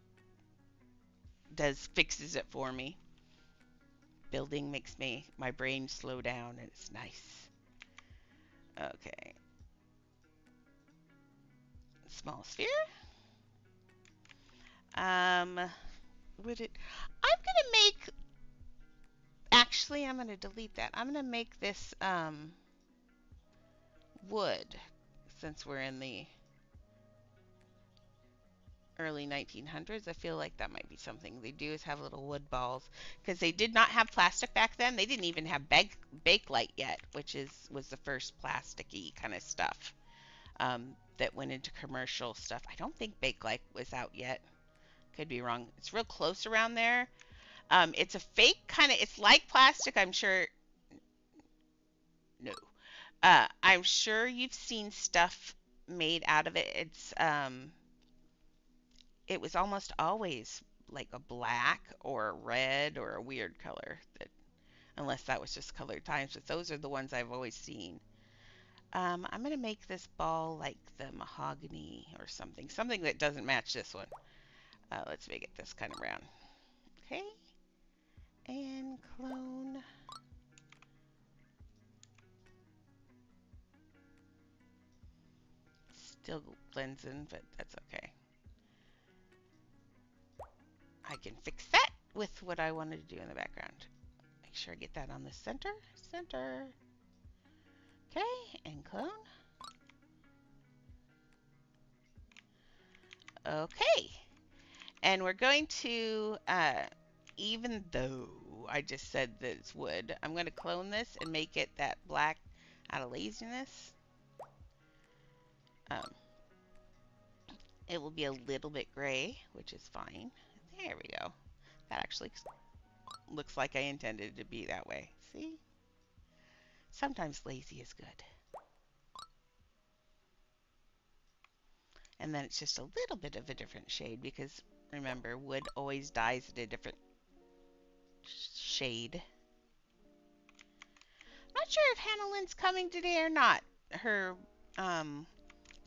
fixes it for me. Building makes my brain slow down and it's nice. Okay. Small sphere. Would it, I'm gonna make, actually I'm gonna delete that. I'm gonna make this wood, since we're in the early 1900s. I feel like that might be something they do, is have little wood balls, because they did not have plastic back then. They didn't even have Bakelite yet, which was the first plasticky kind of stuff that went into commercial stuff. I don't think Bakelite was out yet. Could be wrong. It's real close around there. It's a fake kind of, it's like plastic, I'm sure. No. I'm sure you've seen stuff made out of it. It was almost always like a black or a red or a weird color, that, unless that was just colored times, but those are the ones I've always seen. I'm going to make this ball like the mahogany or something that doesn't match this one. Let's make it this kind of round. Okay. And clone. Still blends in, but that's okay. I can fix that with what I wanted to do in the background. Make sure I get that on the center. Center. Okay, and clone. Okay. And we're going to, even though I just said that it's wood, I'm going to clone this and make it that black out of laziness. It will be a little bit gray, which is fine. There we go. That actually looks like I intended it to be that way. See? Sometimes lazy is good. And then it's just a little bit of a different shade, because remember, wood always dyes at a different shade. I'm not sure if Hannah Lynn's coming today or not. Her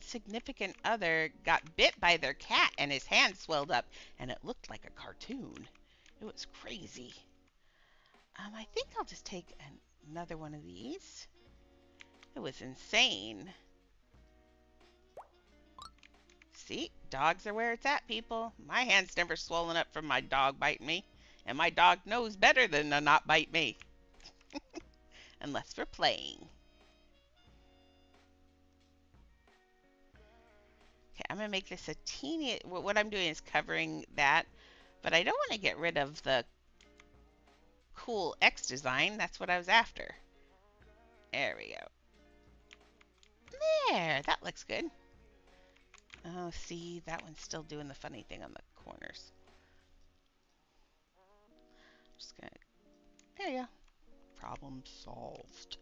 significant other got bit by their cat and his hand swelled up and it looked like a cartoon. It was crazy. I think I'll just take another one of these. It was insane. See, dogs are where it's at, people. My hand's never swollen up from my dog biting me, and my dog knows better than to not bite me. Unless we're playing. Okay, I'm going to make this a teeny, what I'm doing is covering that, but I don't want to get rid of the cool X design. That's what I was after. There we go. There, that looks good. Oh, see, that one's still doing the funny thing on the corners. Just gonna, there you go. Problem solved.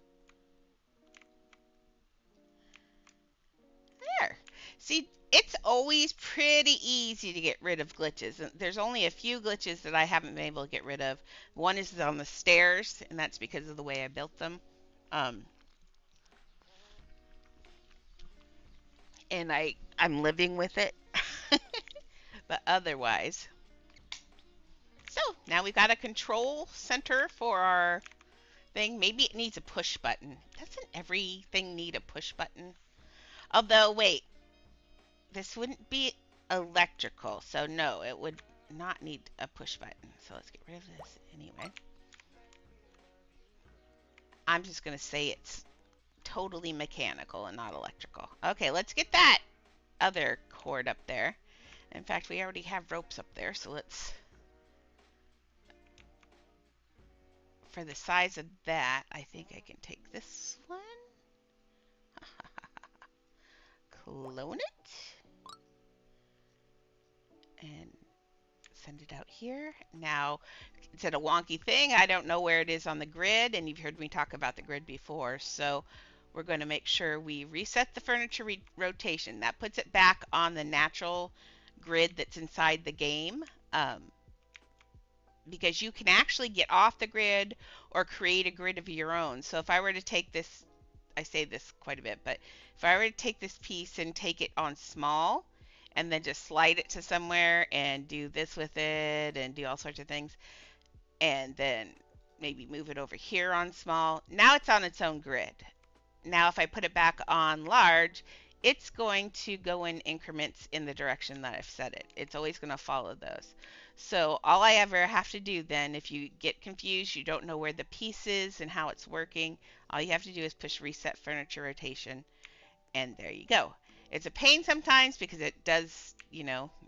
There. See, it's always pretty easy to get rid of glitches. There's only a few glitches that I haven't been able to get rid of. One is on the stairs, and that's because of the way I built them. And I'm living with it. But otherwise. So, now we've got a control center for our thing. Maybe it needs a push button. Doesn't everything need a push button? Although, wait. This wouldn't be electrical, so no, it would not need a push button. So let's get rid of this anyway. I'm just going to say it's totally mechanical and not electrical. Okay, let's get that other cord up there. In fact, we already have ropes up there, so let's for the size of that, I think I can take this one, clone it, and send it out here. Now, it's a wonky thing. I don't know where it is on the grid, and you've heard me talk about the grid before, so we're going to make sure we reset the furniture rotation. That puts it back on the natural grid that's inside the game. Because you can actually get off the grid or create a grid of your own. So if I were to take this, I say this quite a bit, but if I were to take this piece and take it on small and then just slide it to somewhere and do this with it and do all sorts of things, and then maybe move it over here on small, now it's on its own grid. Now if I put it back on large, it's going to go in increments in the direction that I've set it. It's always going to follow those. So all I ever have to do then, if you get confused, you don't know where the piece is and how it's working, all you have to do is push reset furniture rotation, and there you go. It's a pain sometimes because it does,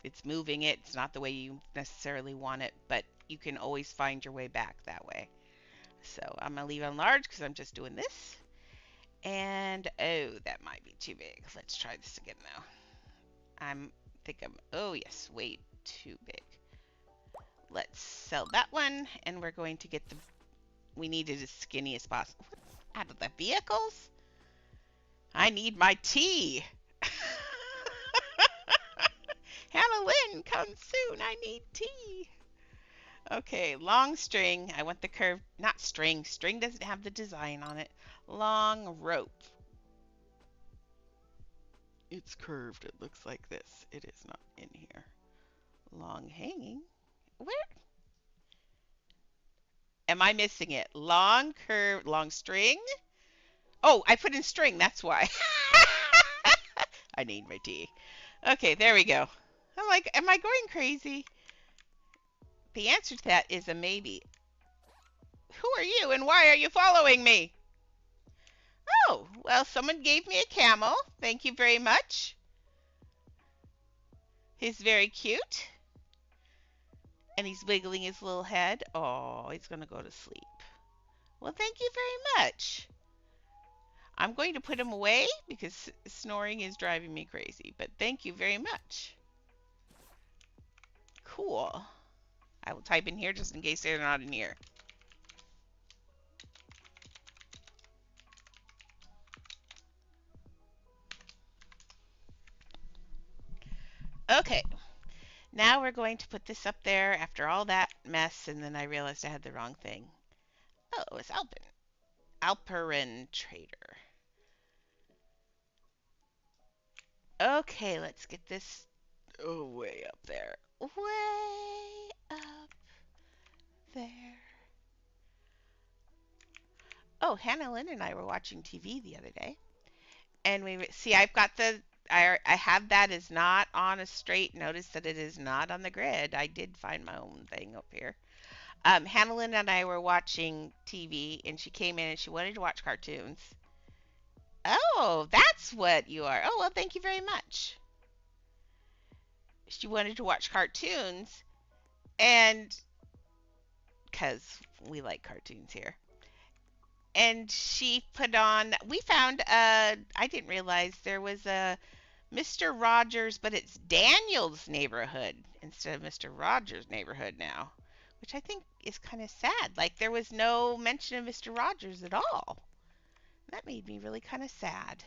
it's moving it. It's not the way you necessarily want it, but you can always find your way back that way. So I'm going to leave on large because I'm just doing this. And, oh, that might be too big. Let's try this again, though. Oh, yes, way too big. Let's sell that one, and we're going to get we need it as skinny as possible. Out of the vehicles? I need my tea. Hannah Lynn, come soon. I need tea. Okay, long string. I want the curved, not string. String doesn't have the design on it. Long rope. It's curved. It looks like this. It is not in here. Long hanging. Where? Am I missing it? Long curve, long string? Oh, I put in string. That's why. I need my tea. Okay, there we go. I'm like, am I going crazy? The answer to that is a maybe. Who are you and why are you following me? Oh, well, someone gave me a camel. Thank you very much. He's very cute. And he's wiggling his little head. Oh, he's going to go to sleep. Well, thank you very much. I'm going to put him away because snoring is driving me crazy. But thank you very much. Cool. I will type in here just in case they're not in here. Okay. Now we're going to put this up there after all that mess, and then I realized I had the wrong thing. Oh, it's Alperin Trader. Okay, let's get this way up there. Way up there. Oh, Hannah Lynn and I were watching TV the other day, and I've got I have that as not on a straight. Notice that it is not on the grid. I did find my own thing up here. Hannah Lynn and I were watching TV, and she came in and she wanted to watch cartoons. Oh, that's what you are. Oh, well, thank you very much. She wanted to watch cartoons, and because we like cartoons here. And she put on, we found, I didn't realize there was a Mr. Rogers, but it's Daniel's Neighborhood instead of Mr. Rogers' Neighborhood now, which I think is kind of sad. Like, there was no mention of Mr. Rogers at all. That made me really kind of sad.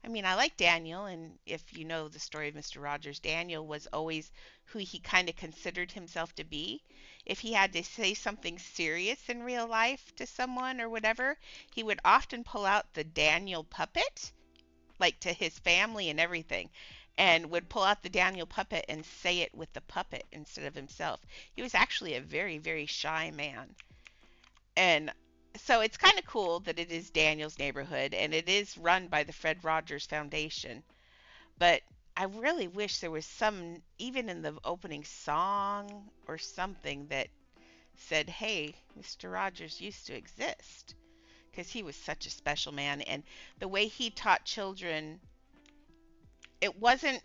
I mean, I like Daniel, and if you know the story of Mr. Rogers, Daniel was always who he kind of considered himself to be. If he had to say something serious in real life to someone or whatever, he would often pull out the Daniel puppet, like to his family and everything, and would pull out the Daniel puppet and say it with the puppet instead of himself. He was actually a very, very shy man. And so it's kind of cool that it is Daniel's Neighborhood, and it is run by the Fred Rogers Foundation. But I really wish there was some, even in the opening song or something, that said, hey, Mr. Rogers used to exist. Because he was such a special man. And the way he taught children, he wasn't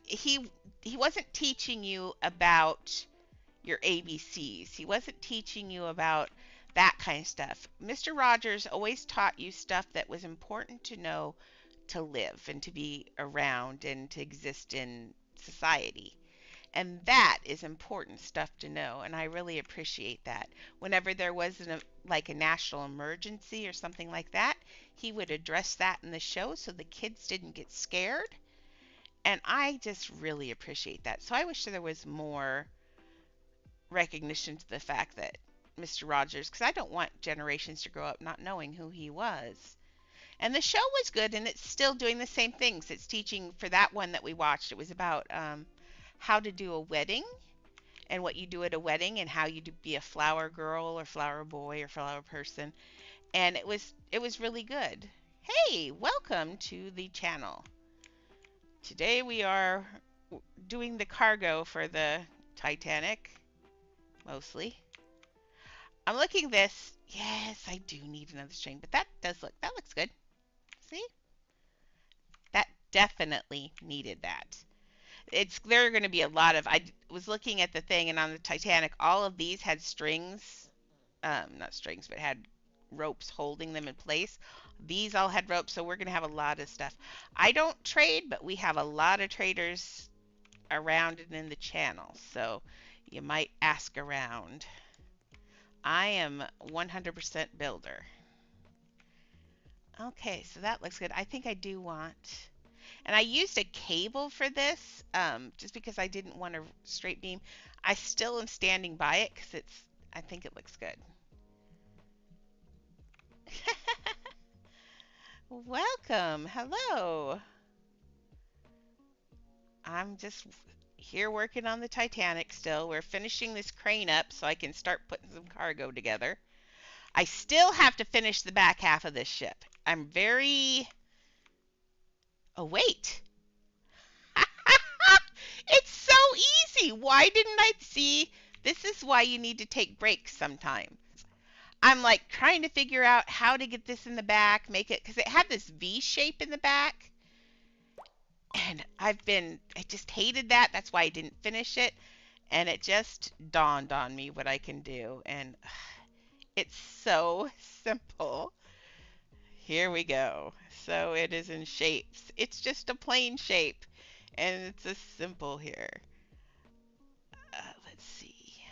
teaching you about your ABCs. He wasn't teaching you about that kind of stuff. Mr. Rogers always taught you stuff that was important to know to live and to be around and to exist in society. And that is important stuff to know, and I really appreciate that. Whenever there was like a national emergency or something like that, he would address that in the show so the kids didn't get scared. And I just really appreciate that. So I wish there was more recognition to the fact that Mr. Rogers, because I don't want generations to grow up not knowing who he was. And the show was good, and it's still doing the same things. It's teaching for that one that we watched. It was about how to do a wedding and what you do at a wedding and how you be a flower girl or flower boy or flower person. And it was really good. Hey, welcome to the channel. Today we are doing the cargo for the Titanic, mostly. I'm looking this. Yes, I do need another string, but that looks good. See? That definitely needed that. There are going to be a lot of, I was looking at the thing, and on the Titanic, all of these had strings, not strings, but had ropes holding them in place. These all had ropes, so we're going to have a lot of stuff. I don't trade, but we have a lot of traders around and in the channel, so you might ask around. I am 100% builder. Okay, so that looks good. I think I do want, and I used a cable for this just because I didn't want a straight beam. I still am standing by it because I think it looks good. Welcome. Hello. I'm just here working on the Titanic still. We're finishing this crane up so I can start putting some cargo together. I still have to finish the back half of this ship. I'm very... Oh, wait. It's so easy. Why didn't I see? This is why you need to take breaks sometimes. I'm like trying to figure out how to get this in the back, make it, because it had this V shape in the back. And I just hated that. That's why I didn't finish it. And it just dawned on me what I can do. And it's so simple. Here we go. So it is in shapes. It's just a plain shape. And it's a simple here. Let's see.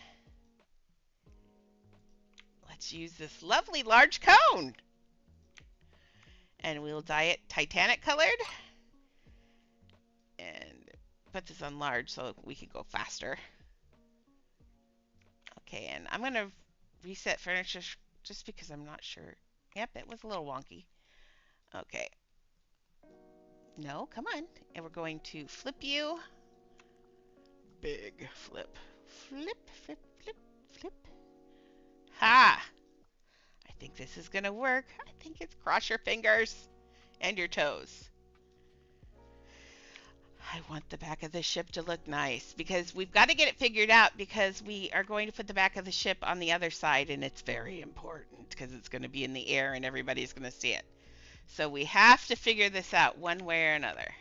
Let's use this lovely large cone. And we'll dye it Titanic colored. And put this on large so we can go faster. Okay, and I'm going to reset furniture just because I'm not sure. Yep, it was a little wonky. Okay. No, come on. And we're going to flip you. Big flip. Flip, flip, flip, flip. Ha! I think this is going to work. I think it's cross your fingers and your toes. I want the back of the ship to look nice because we've got to get it figured out because we are going to put the back of the ship on the other side, and it's very important because it's going to be in the air and everybody's going to see it. So we have to figure this out one way or another.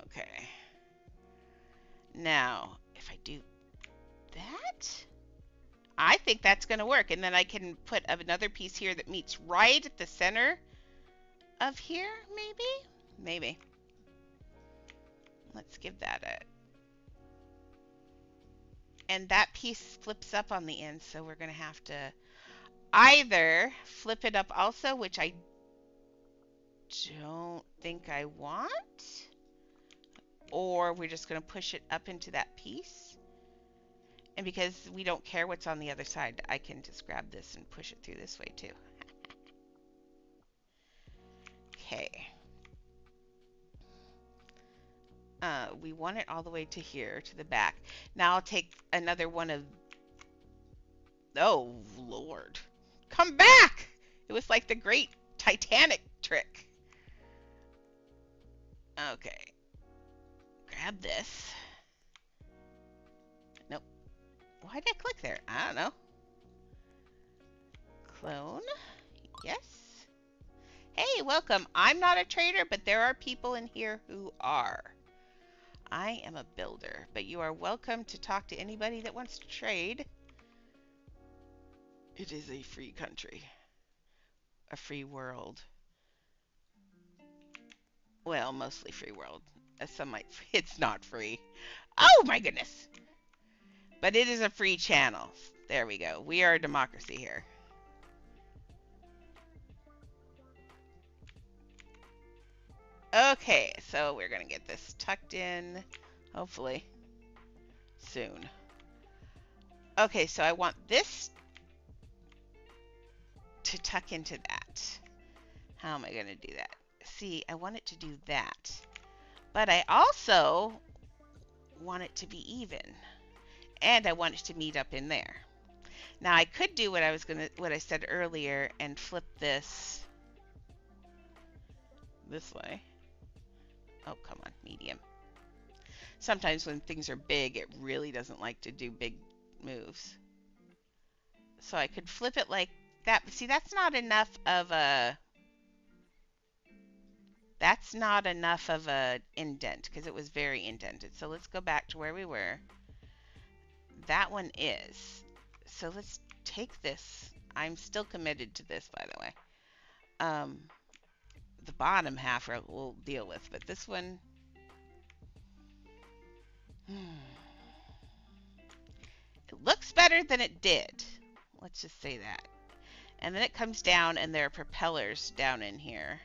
Okay. Now, if I do that, I think that's going to work. And then I can put another piece here that meets right at the center of here, maybe? Maybe. Let's give that a... And that piece flips up on the end, so we're going to have to either flip it up also, which I don't think I want, or we're just going to push it up into that piece. And because we don't care what's on the other side, I can just grab this and push it through this way too. Okay. We want it all the way to here, to the back. Now I'll take another one of... Oh, Lord. Come back! It was like the great Titanic trick. Okay. Grab this. Nope. Why did I click there? I don't know. Clone. Yes. Hey, welcome. I'm not a trader, but there are people in here who are. I am a builder, but you are welcome to talk to anybody that wants to trade. It is a free country, a free world. Well, mostly free world. As some might, it's not free. Oh my goodness! But it is a free channel. There we go. We are a democracy here. Okay, so we're gonna get this tucked in, hopefully, soon. Okay, so I want this to tuck into that. How am I gonna do that? See, I want it to do that. But I also want it to be even. And I want it to meet up in there. Now I could do what I said earlier and flip this way. Oh, come on, medium. Sometimes when things are big, it really doesn't like to do big moves. So I could flip it like that. But see, that's not enough of a indent because it was very indented. So let's go back to where we were. That one is. So let's take this. I'm still committed to this, by the way. The bottom half we'll deal with, but this one, it looks better than it did. Let's just say that. And then it comes down, and there are propellers down in here.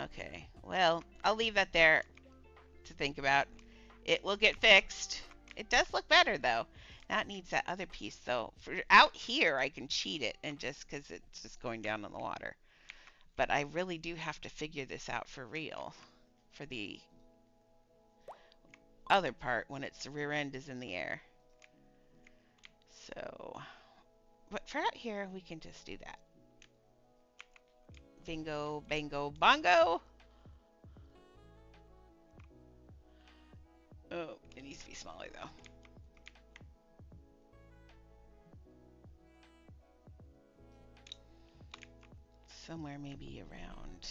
Okay, well, I'll leave that there to think about. It will get fixed. It does look better, though. Now it needs that other piece, though. For out here, I can cheat it, and just because it's just going down in the water. But I really do have to figure this out for real. For the other part, when its rear end is in the air. So, but for out here, we can just do that. Bingo, bango, bongo. Oh, it needs to be smaller, though. Somewhere maybe around.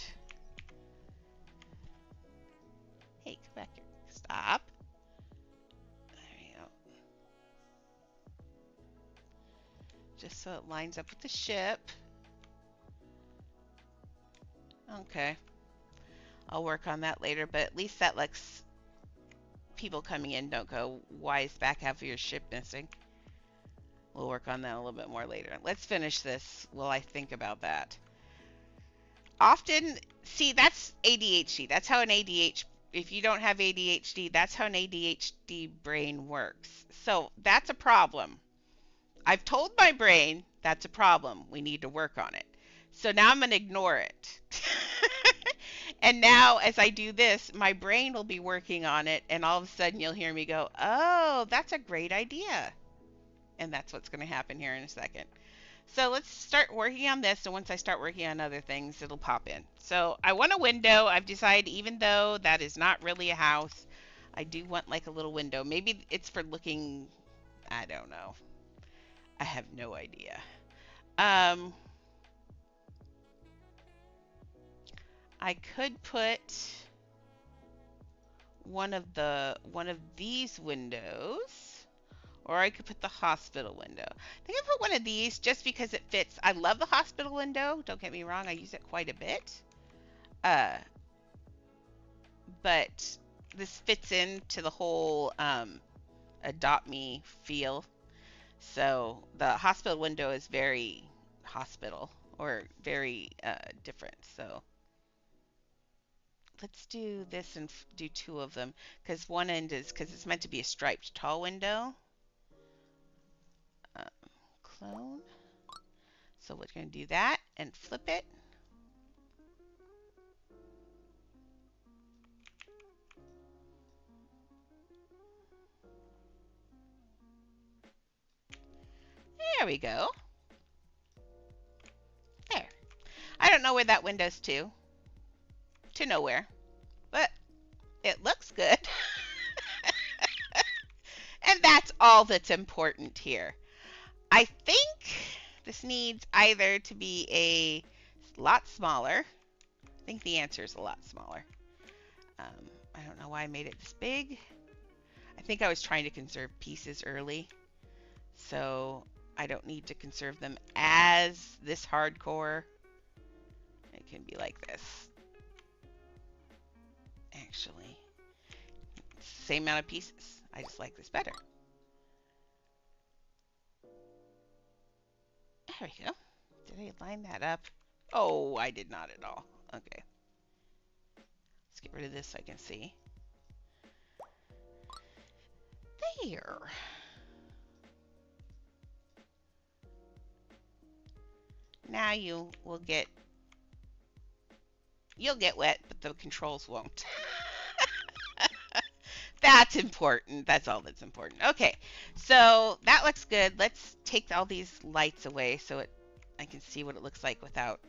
Hey, come back here. Stop. There you go. Just so it lines up with the ship. Okay. I'll work on that later, but at least that lets people coming in don't go, why is back half of your ship missing? We'll work on that a little bit more later. Let's finish this while I think about that. Often, see, that's ADHD. That's how an ADHD, if you don't have ADHD, that's how an ADHD brain works. So that's a problem. I've told my brain that's a problem. We need to work on it. So now I'm going to ignore it. And now as I do this, my brain will be working on it. And all of a sudden you'll hear me go, oh, that's a great idea. And that's what's going to happen here in a second. So let's start working on this. And once I start working on other things, it'll pop in. So I want a window. I've decided, even though that is not really a house, I do want like a little window. Maybe it's for looking, I don't know. I have no idea. I could put one of these windows, or I could put the hospital window. I think I put one of these just because it fits. I love the hospital window. Don't get me wrong. I use it quite a bit. But this fits into the whole Adopt Me feel. So the hospital window is very hospital, or very different. So let's do this and do two of them, because one end is, because it's meant to be a striped tall window. Clone. So we're going to do that and flip it. There we go. There. I don't know where that window's to. To nowhere. But it looks good. And that's all that's important here. I think this needs either to be a lot smaller. I think the answer is a lot smaller. I don't know why I made it this big. I think I was trying to conserve pieces early. So I don't need to conserve them as this hardcore. It can be like this. Actually, same amount of pieces. I just like this better. There we go. Did I line that up? Oh, I did not at all. Okay. Let's get rid of this so I can see. There. Now you'll get wet, but the controls won't. That's important. That's all that's important. Okay, so that looks good. Let's take all these lights away so I can see what it looks like without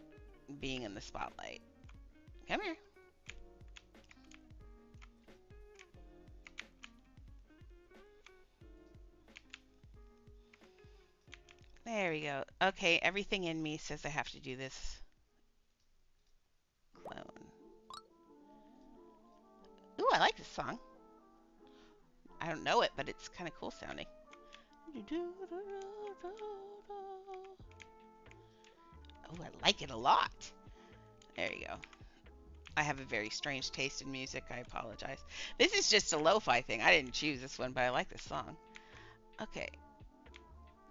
being in the spotlight. Come here. There we go. Okay, everything in me says I have to do this. Clone. Ooh, I like this song. I don't know it, but it's kind of cool sounding. Oh, I like it a lot. There you go. I have a very strange taste in music. I apologize. This is just a lo-fi thing. I didn't choose this one, but I like this song. Okay.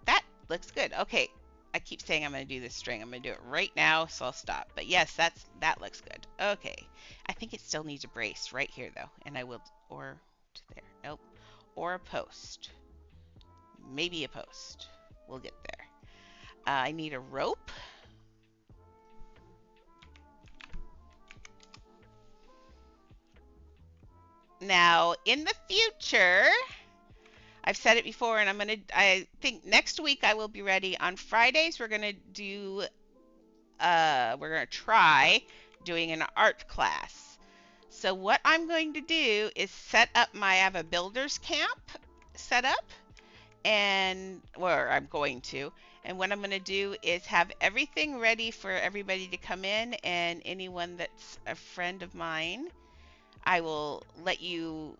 That looks good. Okay. I keep saying I'm going to do this string. I'm going to do it right now, so I'll stop. But yes, that looks good. Okay. I think it still needs a brace right here, though. And I will, or to there. Nope. Or a post. Maybe a post. We'll get there. I need a rope. Now, in the future, I've said it before, and I think next week I will be ready. On Fridays, we're gonna try doing an art class. So what I'm going to do is I have a builder's camp set up, or I'm going to, and what I'm going to do is have everything ready for everybody to come in, and anyone that's a friend of mine, I will let you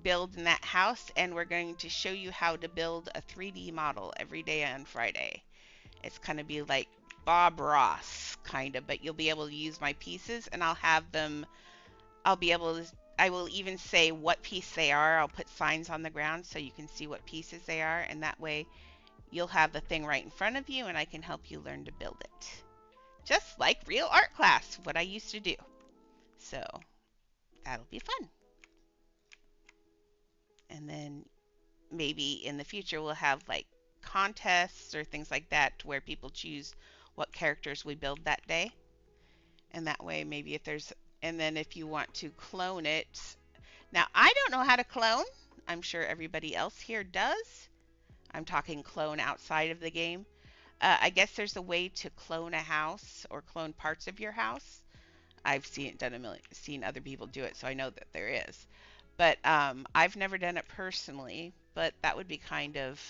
build in that house, and we're going to show you how to build a 3D model every day on Friday. It's going to be like Bob Ross, kind of, but you'll be able to use my pieces, and I will even say what piece they are. I'll put signs on the ground so you can see what pieces they are, and that way you'll have the thing right in front of you, and I can help you learn to build it. Just like real art class, what I used to do. So that'll be fun. And then maybe in the future we'll have like contests or things like that where people choose what characters we build that day. And that way maybe and then if you want to clone it. Now I don't know how to clone. I'm sure everybody else here does. I'm talking clone outside of the game. I guess there's a way to clone a house or clone parts of your house. I've seen other people do it, so I know that there is. But I've never done it personally, but that would be kind of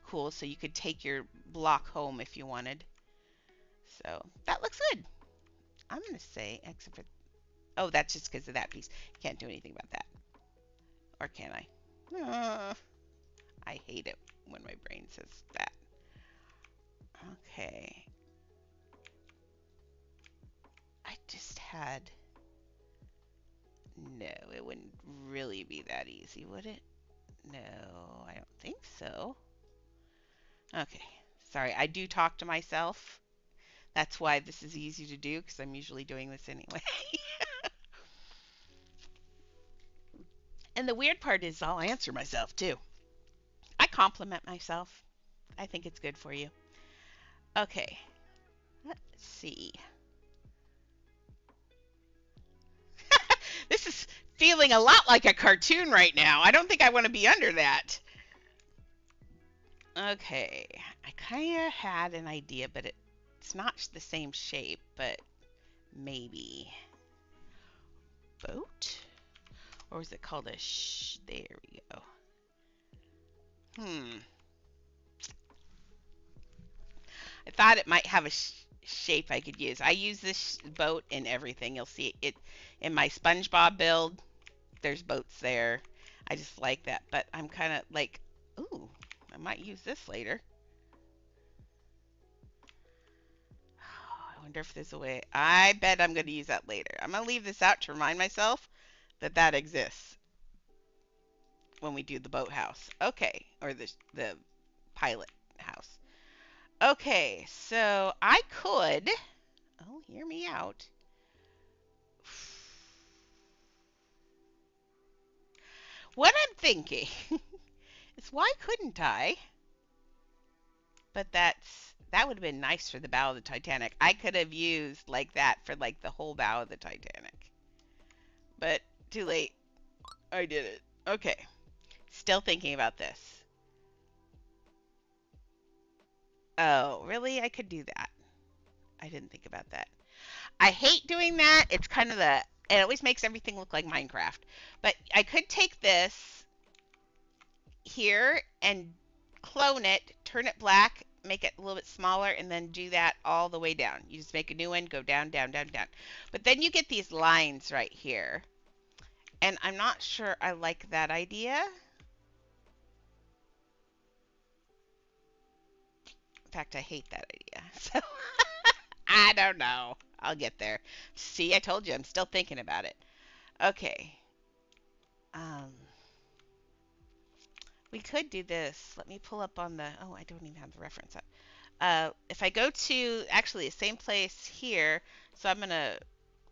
cool. So you could take your block home if you wanted. So that looks good. I'm going to say, except for, oh, that's just because of that piece. Can't do anything about that. Or can I? I hate it when my brain says that. Okay. I just had, no, it wouldn't really be that easy, would it? No, I don't think so. Okay, sorry, I do talk to myself. That's why this is easy to do, because I'm usually doing this anyway. And the weird part is I'll answer myself too. I compliment myself. I think it's good for you. Okay, let's see. This is feeling a lot like a cartoon right now. I don't think I want to be under that. Okay, I kind of had an idea, but it's not the same shape, but maybe. Boat? Or was it called a there we go. I thought it might have a shape I could use. I use this boat in everything. You'll see it in my SpongeBob build. There's boats there. I just like that, but I'm kind of like, ooh, I might use this later. wonder if there's a way. I bet I'm going to use that later. I'm going to leave this out to remind myself that that exists when we do the boathouse. Okay, or the pilot house. Okay, so I could. Oh, hear me out. What I'm thinking is why couldn't I? But that would have been nice for the bow of the Titanic. I could have used like that for like the whole bow of the Titanic. But too late. I did it. Okay. Still thinking about this. Oh, really? I could do that. I didn't think about that. I hate doing that. It's kind of it always makes everything look like Minecraft. But I could take this here and clone it, turn it black, make it a little bit smaller, and then do that all the way down. You just make a new one, go down, down, down, down. But then you get these lines right here. And I'm not sure I like that idea. In fact, I hate that idea. So I don't know. I'll get there. See, I told you, I'm still thinking about it. Okay. Um, we could do this. Let me pull up on the. Oh, I don't even have the reference up. If I go to actually the same place here, so I'm gonna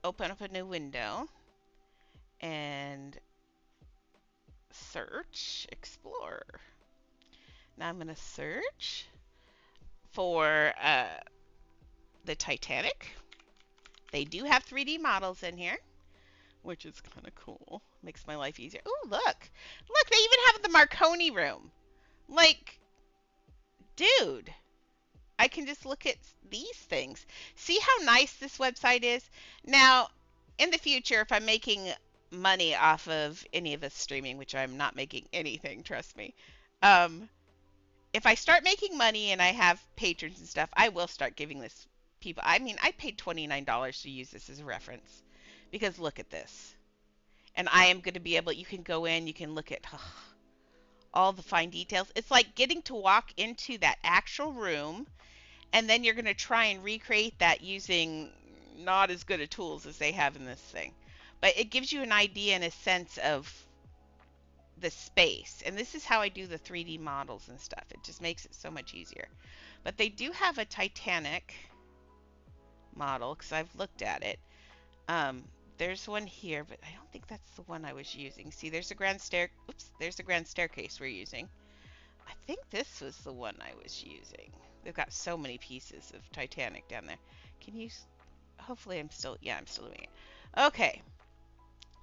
open up a new window and search, explore. Now I'm gonna search for the Titanic. They do have 3D models in here, which is kind of cool. Makes my life easier. Oh, look, they even have the Marconi room. Like, dude. I can just look at these things. See how nice this website is? Now, in the future, if I'm making money off of any of this streaming, which I'm not making anything, trust me. If I start making money and I have patrons and stuff, I will start giving this people. I mean, I paid $29 to use this as a reference because look at this. And I am going to be able, you can go in, you can look at all the fine details. It's like getting to walk into that actual room, and then you're going to try and recreate that using not as good of tools as they have in this thing. But it gives you an idea and a sense of the space. And this is how I do the 3D models and stuff. It just makes it so much easier. But they do have a Titanic model because I've looked at it. There's one here, but I don't think that's the one I was using. See, there's a grand there's the grand staircase we're using. I think this was the one I was using. They've got so many pieces of Titanic down there. Can you, hopefully I'm still doing it. Okay.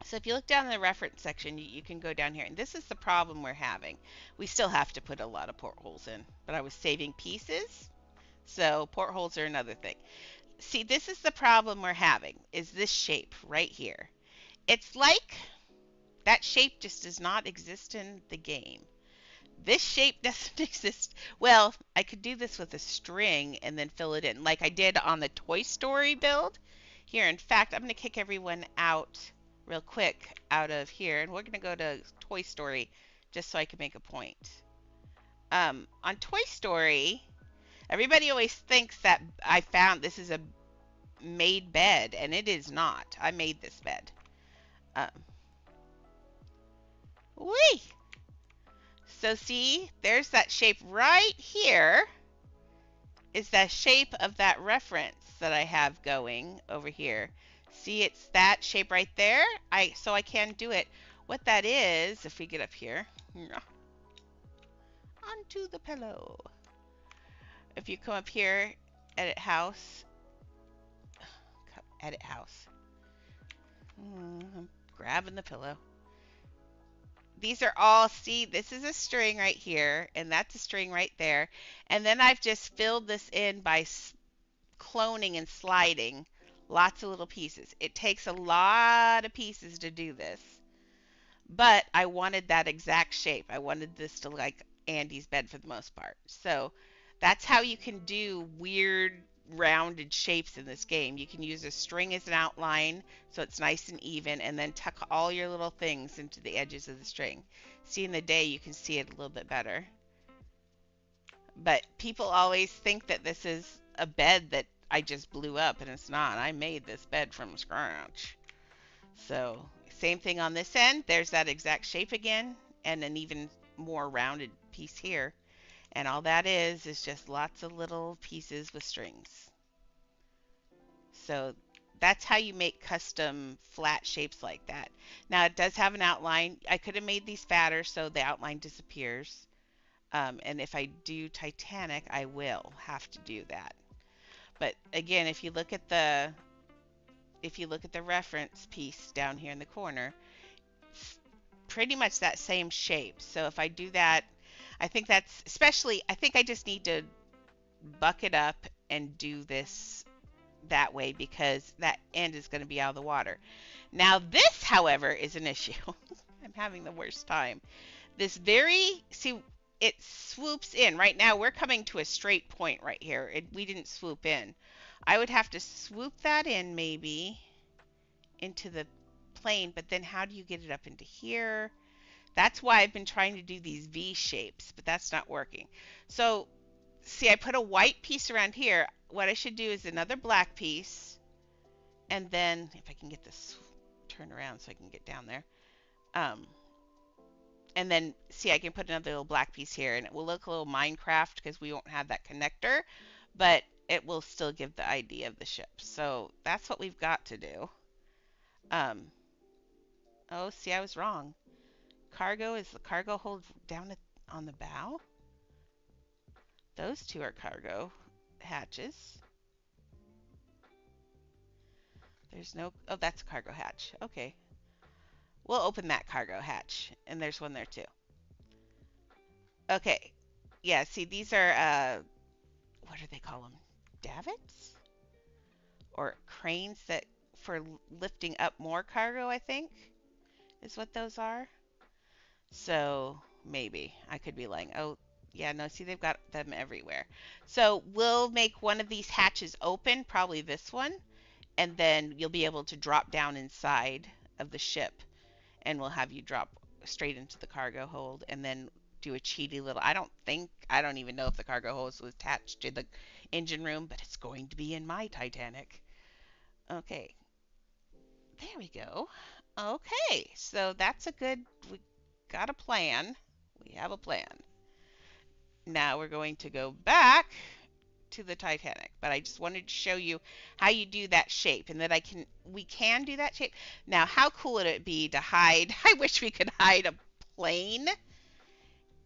So if you look down in the reference section, you can go down here. And this is the problem we're having. We still have to put a lot of portholes in, but I was saving pieces. So portholes are another thing. See, this is the problem we're having, is this shape right here. It's like that shape just does not exist in the game. This shape doesn't exist. Well, I could do this with a string and then fill it in, like I did on the Toy Story build. Here, in fact, I'm going to kick everyone out real quick out of here, and we're going to go to Toy Story just so I can make a point. On Toy Story, everybody always thinks that I found this is a made bed, and it is not. I made this bed. Whee! So see, there's that shape right here. Is that shape of that reference that I have going over here. See, it's that shape right there. So I can do it. What that is, if we get up here, onto the pillow. If you come up here, edit house, edit house. I'm grabbing the pillow. These are all, see, this is a string right here, and that's a string right there. And then I've just filled this in by cloning and sliding lots of little pieces. It takes a lot of pieces to do this, but I wanted that exact shape. I wanted this to look like Andy's bed for the most part. So that's how you can do weird rounded shapes in this game. You can use a string as an outline so it's nice and even, and then tuck all your little things into the edges of the string. See, in the day you can see it a little bit better. But people always think that this is a bed that I just blew up, and it's not. I made this bed from scratch. So same thing on this end. There's that exact shape again, and an even more rounded piece here. And all that is just lots of little pieces with strings. So that's how you make custom flat shapes like that. Now it does have an outline. I could have made these fatter so the outline disappears. And if I do Titanic, I will have to do that. But again, if you look at the reference piece down here in the corner, it's pretty much that same shape. So if I do that, I think that's especially, I think I just need to buck it up and do this that way because that end is going to be out of the water. Now this, however, is an issue. I'm having the worst time. See, it swoops in. Right now we're coming to a straight point right here. We didn't swoop in. I would have to swoop that in maybe into the plane, but then how do you get it up into here? That's why I've been trying to do these V shapes, but that's not working. So see, I put a white piece around here. What I should do is another black piece, and then if I can get this turned around so I can get down there. And then see, I can put another little black piece here, and it will look a little Minecraft because we won't have that connector, but it will still give the idea of the ship. So that's what we've got to do. Oh, see, I was wrong. Cargo is the cargo hold down on the bow. Those two are cargo hatches. There's no, oh, that's a cargo hatch. Okay. We'll open that cargo hatch, and there's one there too. Okay. Yeah, see, these are, what do they call them? Davits? Or cranes that, for lifting up more cargo, I think, is what those are. So, maybe. I could be lying. Oh, yeah, no, see, they've got them everywhere. So, we'll make one of these hatches open, probably this one, and then you'll be able to drop down inside of the ship, and we'll have you drop straight into the cargo hold, and then do a cheaty little, I don't even know if the cargo hold was attached to the engine room, but it's going to be in my Titanic. Okay, there we go. Okay, so that's a good, we got a plan. We have a plan. Now we're going to go back to the Titanic, but I just wanted to show you how you do that shape and that we can do that shape. Now, how cool would it be to hide, I wish we could hide a plane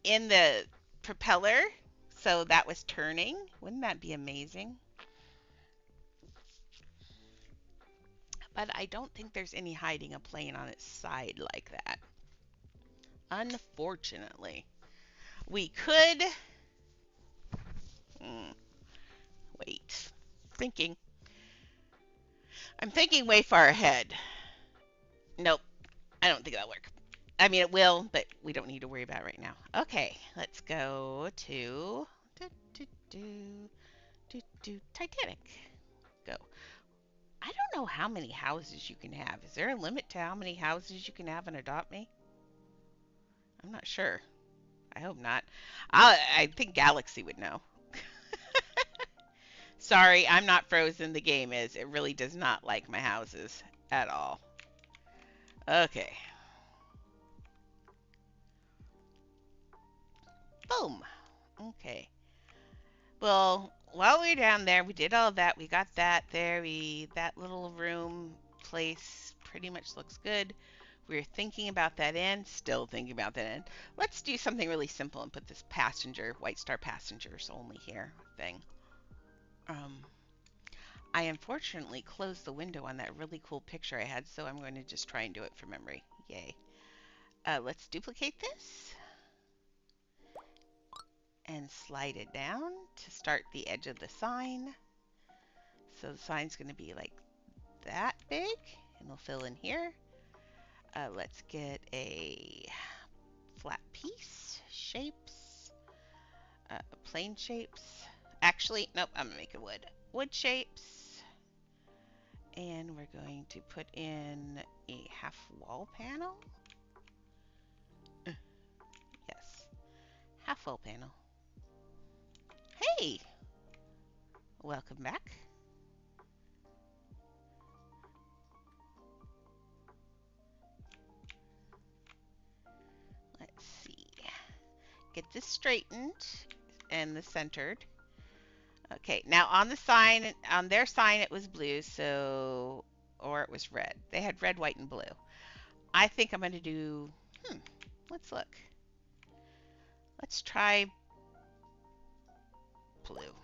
in the propeller so that was turning. Wouldn't that be amazing? But I don't think there's any hiding a plane on its side like that. Unfortunately. We could... wait. Thinking. I'm thinking way far ahead. Nope. I don't think that'll work. I mean, it will, but we don't need to worry about it right now. Okay, let's go to Titanic. Go. I don't know how many houses you can have. Is there a limit to how many houses you can have in Adopt Me? I'm not sure. I hope not. I think Galaxy would know. Sorry, I'm not frozen. The game is. It really does not like my houses at all. Okay. Boom. Okay. Well, while we were down there, we did all that. We got that there. That little room place pretty much looks good. We were thinking about that end. Still thinking about that end. Let's do something really simple and put this passenger, White Star passengers only here thing. I unfortunately closed the window on that really cool picture I had, so I'm going to just try and do it from memory. Yay. Let's duplicate this and slide it down to start the edge of the sign. So the sign's going to be like that big, and we'll fill in here. Let's get a flat piece, shapes, plain shapes. Actually, nope, I'm going to make a wood shapes. And we're going to put in a half wall panel. Yes, half wall panel. Hey, welcome back. get this straightened and the centered. Okay, now on the sign, on their sign, it was blue, so, or it was red. They had red, white, and blue. I think I'm going to do, let's look. Let's try blue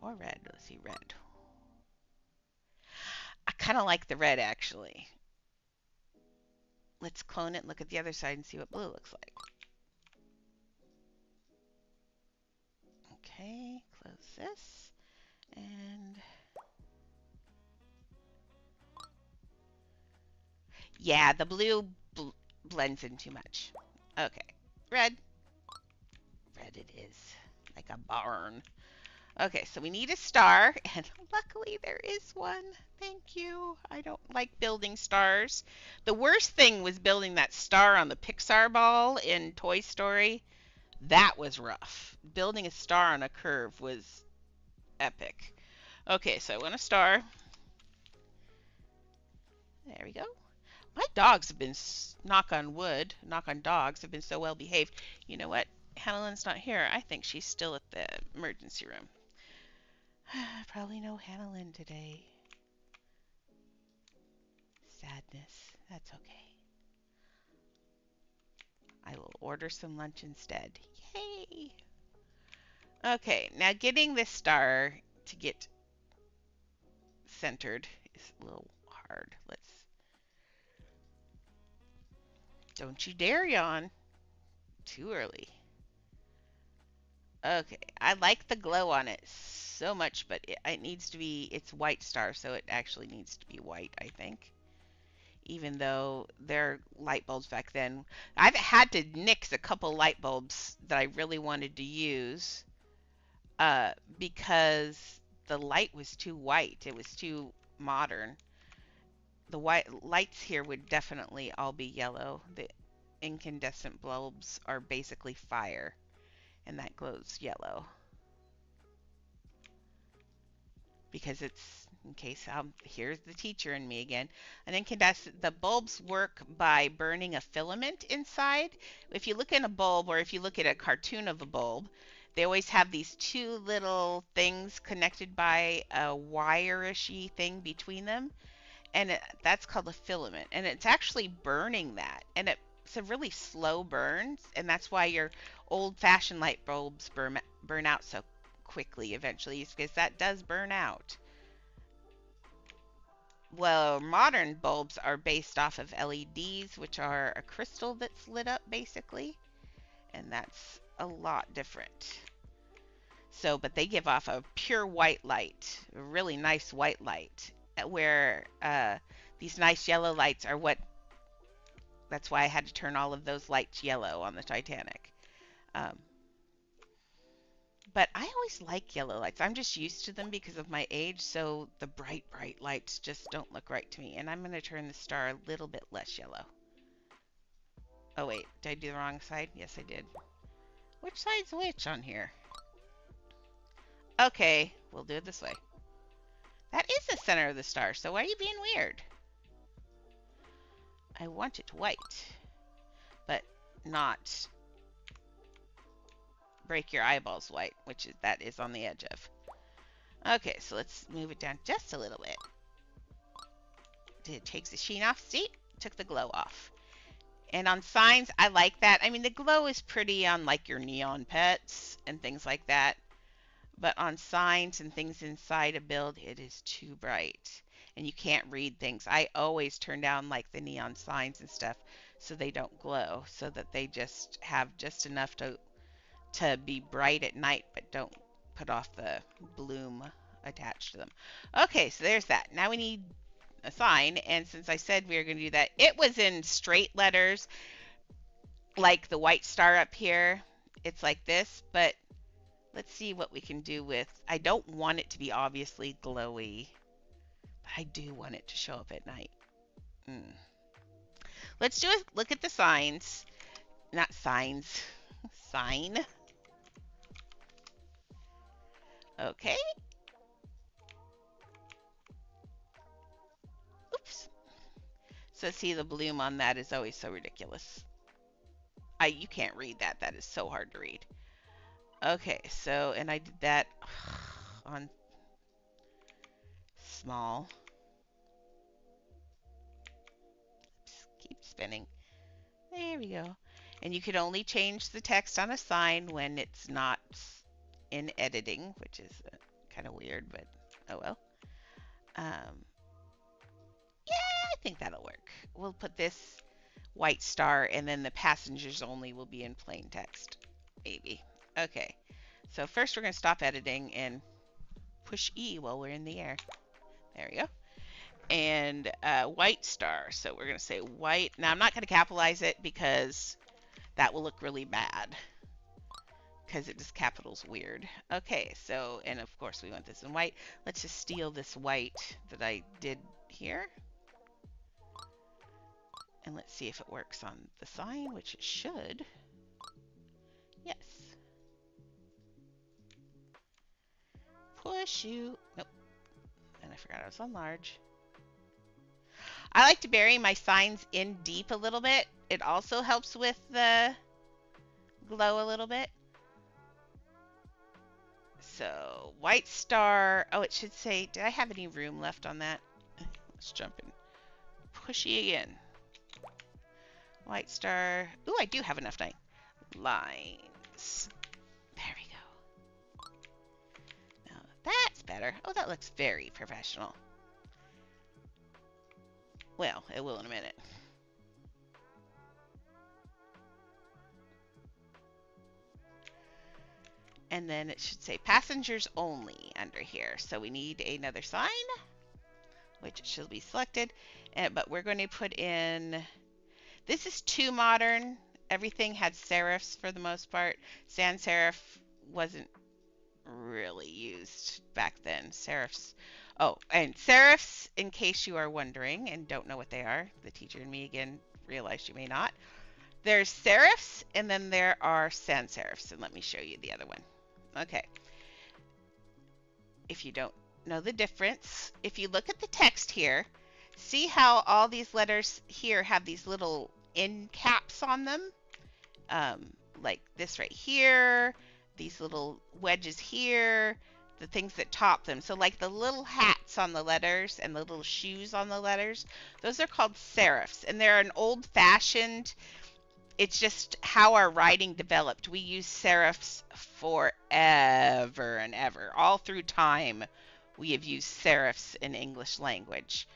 or red. Let's see, red. I kind of like the red, actually. Let's clone it and look at the other side and see what blue looks like. Okay, close this. And yeah, the blue blends in too much. Okay, red. Red it is, like a barn. Okay, so we need a star, and luckily there is one. Thank you. I don't like building stars. The worst thing was building that star on the Pixar ball in Toy Story. That was rough. Building a star on a curve was epic. Okay, so I want a star. There we go. My dogs have been, knock on wood, knock on dogs, have been so well behaved. You know what? Hannah-Lynn's not here. I think she's still at the emergency room. Probably no Hannah-Lynn today. Sadness. That's okay. I will order some lunch instead. Yay! Okay, now getting this star to get centered is a little hard. Don't you dare yawn. Too early. Okay, I like the glow on it so much, but it needs to be, it's white star, so it actually needs to be white, I think. Even though they're light bulbs back then. I've had to nix a couple light bulbs that I really wanted to use because the light was too white. It was too modern. The white lights here would definitely all be yellow. The incandescent bulbs are basically fire, and that glows yellow. Because it's, in case here's the teacher in me again. An incandescent, the bulbs work by burning a filament inside. If you look in a bulb, or if you look at a cartoon of a bulb, they always have these two little things connected by a wire-ishy thing between them, and that's called a filament, and it's actually burning that, and it's a really slow burn, and that's why your old-fashioned light bulbs burn out so quickly eventually, because that does burn out. Well, modern bulbs are based off of LEDs, which are a crystal that's lit up basically, and that's a lot different. So, but they give off a pure white light, a really nice white light, where these nice yellow lights are what, that's why I had to turn all of those lights yellow on the Titanic. Um, But I always like yellow lights. I'm just used to them because of my age, so the bright, bright lights just don't look right to me. And I'm going to turn the star a little bit less yellow. Oh, wait. Did I do the wrong side? Yes, I did. Which side's which on here? Okay, we'll do it this way. That is the center of the star, so why are you being weird? I want it white, but not break your eyeballs white, which is, that is on the edge of. Okay, so let's move it down just a little bit. It takes the sheen off. See? Took the glow off. And on signs, I like that. I mean, the glow is pretty on like your neon pets and things like that. But on signs and things inside a build, it is too bright. And you can't read things. I always turn down like the neon signs and stuff so they don't glow. So that they just have just enough to be bright at night, but don't put off the bloom attached to them. Okay, so there's that. Now we need a sign, and since I said we were going to do that, it was in straight letters, like the white star up here. It's like this, but let's see what we can do with, I don't want it to be obviously glowy, but I do want it to show up at night. Let's do a look at the signs. Not signs. Sign. Okay. Oops. So see, the bloom on that is always so ridiculous. You can't read that. That is so hard to read. Okay, so, and I did that on small. Keep spinning. There we go. And you can only change the text on a sign when it's not in editing, which is kind of weird, but oh well. Yeah, I think that'll work. We'll put this white star, and then the passengers only will be in plain text. Maybe. Okay. So first we're going to stop editing and push E while we're in the air. There we go. And white star. So we're going to say white. Now I'm not going to capitalize it because that will look really bad. Because it just capitals weird. Okay, so, and of course we want this in white. Let's just steal this white that I did here. And let's see if it works on the sign, which it should. Yes. Push you. Nope. And I forgot I was on large. I like to bury my signs in deep a little bit. It also helps with the glow a little bit. So, white star. Oh, it should say, did I have any room left on that? Let's jump in. Pushy again. White star. Ooh, I do have enough lines. There we go. Now that's better. Oh, that looks very professional. Well, it will in a minute. And then it should say passengers only under here. So we need another sign, which should be selected. But we're going to put in, this is too modern. Everything had serifs for the most part. Sans serif wasn't really used back then. Serifs. Oh, and serifs, in case you are wondering and don't know what they are, the teacher and me again realized you may not. There's serifs, and then there are sans serifs. And let me show you the other one. Okay. If you don't know the difference, if you look at the text here, see how all these letters here have these little end caps on them? Like this right here, these little wedges here, the things that top them. So like the little hats on the letters and the little shoes on the letters, those are called serifs. And they're an old-fashioned, it's just how our writing developed. We use serifs forever and ever. All through time, we have used serifs in English language.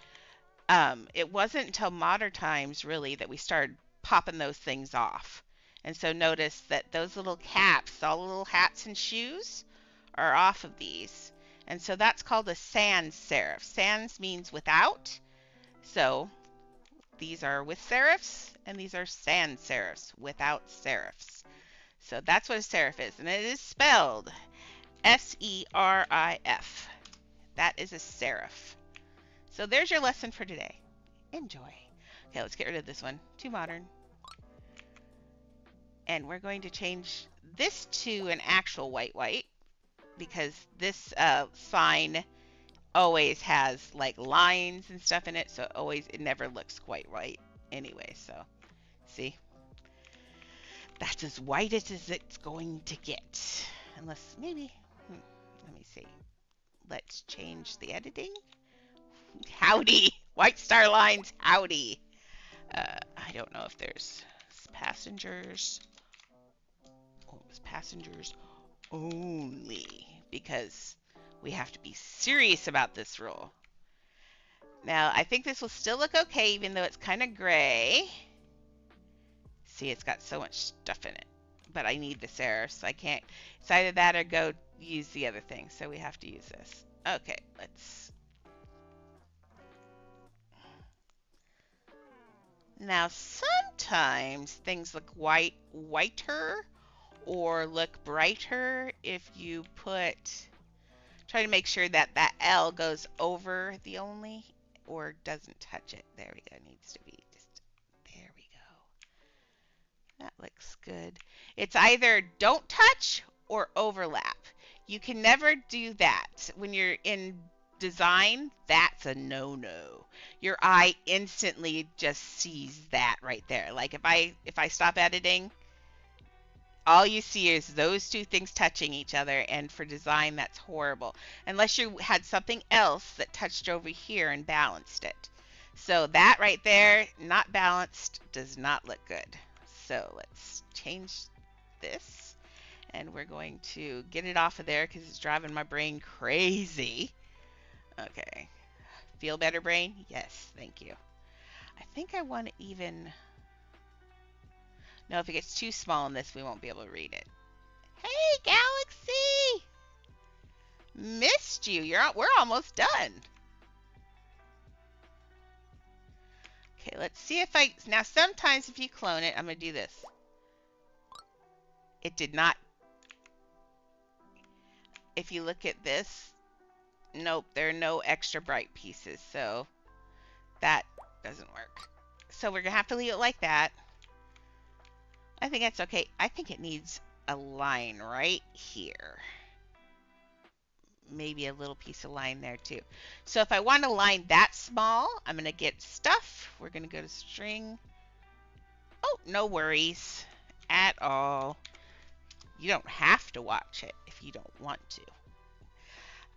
It wasn't until modern times, really, that we started popping those things off. And so notice that those little caps, all the little hats and shoes, are off of these. And so that's called a sans serif. Sans means without. So these are with serifs, and these are sans serifs, without serifs. So that's what a serif is. And it is spelled S-E-R-I-F. That is a serif. So there's your lesson for today. Enjoy. Okay, let's get rid of this one. Too modern. And we're going to change this to an actual white because this sign always has like lines and stuff in it, so it never looks quite white anyway. So see, that's as white as it's going to get, unless maybe let me see, let's change the editing. Howdy, white star lines, howdy. I don't know if there's passengers. Oh, it was passengers only, because we have to be serious about this rule. Now, I think this will still look okay, even though it's kind of gray. See, it's got so much stuff in it. But I need this error, so I can't. It's either that or go use the other thing. So we have to use this. Okay, let's. Now, sometimes things look whiter, or look brighter if you try to make sure that that L goes over the only or doesn't touch it. There we go. It needs to be just, there we go. That looks good. It's either don't touch or overlap. You can never do that. When you're in design, that's a no-no. Your eye instantly just sees that right there. Like if I stop editing, all you see is those two things touching each other, and for design that's horrible unless you had something else that touched over here and balanced it. So that right there, not balanced, does not look good. So let's change this, and we're going to get it off of there because it's driving my brain crazy. Okay, feel better, brain? Yes, thank you. I think I want to even, no, if it gets too small in this, we won't be able to read it. Hey, Galaxy! Missed you. We're almost done. Okay, let's see if now sometimes if you clone it, I'm going to do this. It did not. If you look at this, nope, there are no extra bright pieces, so that doesn't work. So we're going to have to leave it like that. I think that's okay. I think it needs a line right here. Maybe a little piece of line there too. So if I want a line that small, I'm going to get stuff. We're going to go to string. Oh, no worries at all. You don't have to watch it if you don't want to.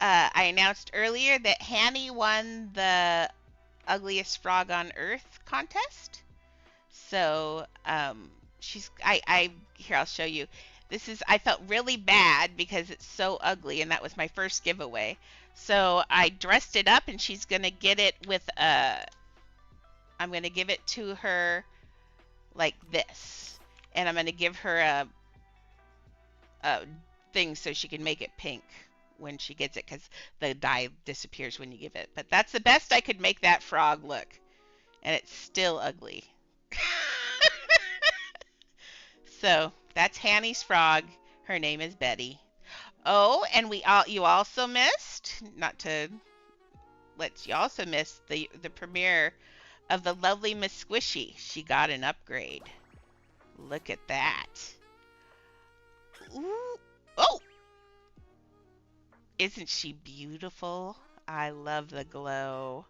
I announced earlier that Hanny won the Ugliest Frog on Earth contest. So here, I'll show you. I felt really bad because it's so ugly, and that was my first giveaway. So I dressed it up, and she's going to get it with I'm going to give it to her like this. And I'm going to give her a thing so she can make it pink when she gets it, because the dye disappears when you give it. But that's the best I could make that frog look. And it's still ugly. So that's Hanny's frog. Her name is Betty. Oh, and you also missed, not to let you also miss the premiere of the lovely Miss Squishy. She got an upgrade. Look at that. Ooh. Oh! Isn't she beautiful? I love the glow.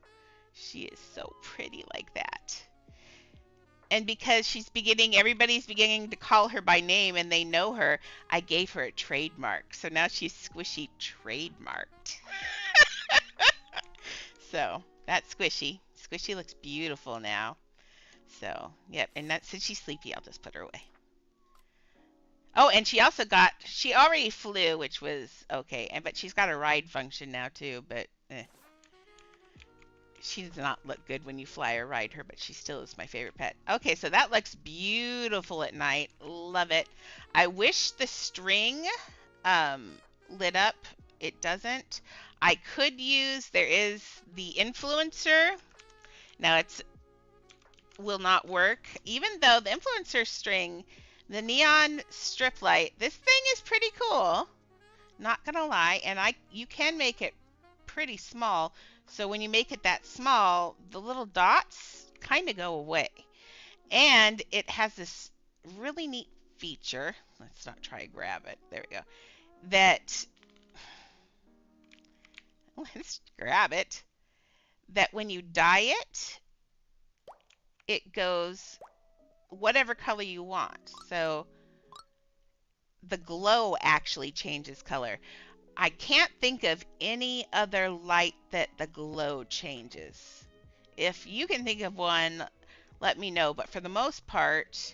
She is so pretty like that. And because everybody's beginning to call her by name and they know her, I gave her a trademark. So now she's Squishy trademarked. So that's Squishy. Squishy looks beautiful now. So, yep. And since she's sleepy, I'll just put her away. Oh, and she already flew, which was okay. But she's got a ride function now too, but she does not look good when you fly or ride her, but she still is my favorite pet. Okay, so that looks beautiful at night. Love it. I wish the string lit up. It doesn't. I could there is the influencer. Now will not work, even though the influencer string, the neon strip light, this thing is pretty cool. Not gonna lie, and you can make it pretty small. So when you make it that small, the little dots kind of go away. And it has this really neat feature. Let's not try to grab it. There we go. Let's grab it. That when you dye it, it goes whatever color you want. So the glow actually changes color. I can't think of any other light that the glow changes. If you can think of one, let me know. But for the most part,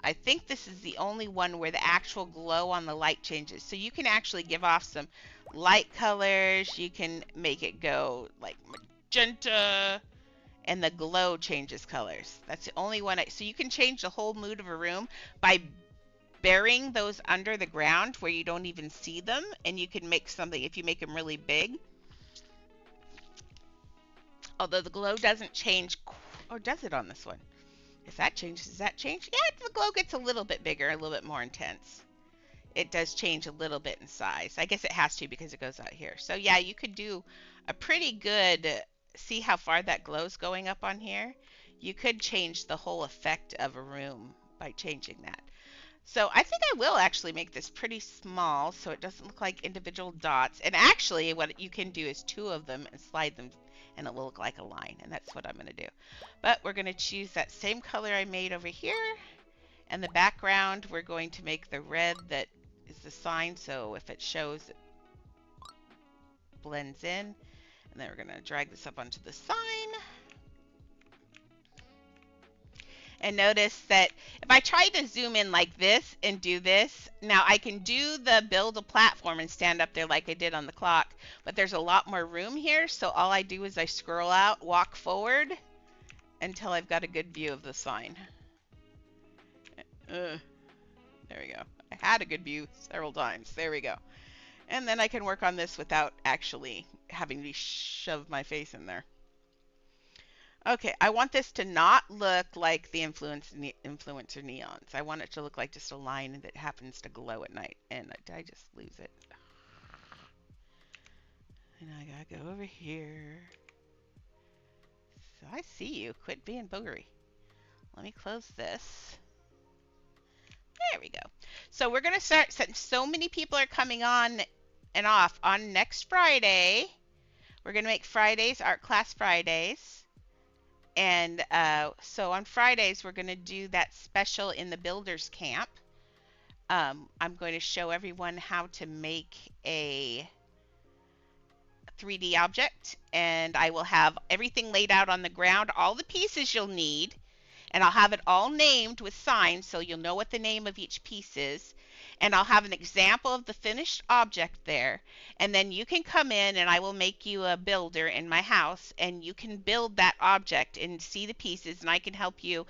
I think this is the only one where the actual glow on the light changes. So you can actually give off some light colors. You can make it go like magenta, and the glow changes colors. That's the only one. So you can change the whole mood of a room by burying those under the ground where you don't even see them, and you can make something if you make them really big. Although the glow doesn't change, or does it on this one? If that changes, does that change? Yeah, the glow gets a little bit bigger, a little bit more intense. It does change a little bit in size. I guess it has to because it goes out here. So yeah, you could do a pretty good, see how far that glow's going up on here? You could change the whole effect of a room by changing that. So I think I will actually make this pretty small so it doesn't look like individual dots. And actually what you can do is two of them and slide them and it will look like a line. And that's what I'm going to do. But we're going to choose that same color I made over here. And the background, we're going to make the red that is the sign, so if it shows, it blends in. And then we're going to drag this up onto the sign. And notice that if I try to zoom in like this and do this, now I can do the build a platform and stand up there like I did on the clock, but there's a lot more room here, so all I do is I scroll out, walk forward until I've got a good view of the sign. There we go. I had a good view several times. There we go. And then I can work on this without actually having to shove my face in there. Okay, I want this to not look like the influencer neons. I want it to look like just a line that happens to glow at night. And did I just lose it? And I gotta go over here. So I see you. Quit being boogery. Let me close this. There we go. So we're gonna start, since so many people are coming on and off on next Friday. We're gonna make Fridays Art Class Fridays. And so on Fridays, we're going to do that special in the Builders Camp. I'm going to show everyone how to make a 3D object. And I will have everything laid out on the ground, all the pieces you'll need. And I'll have it all named with signs so you'll know what the name of each piece is. And I'll have an example of the finished object there. And then you can come in and I will make you a builder in my house and you can build that object and see the pieces and I can help you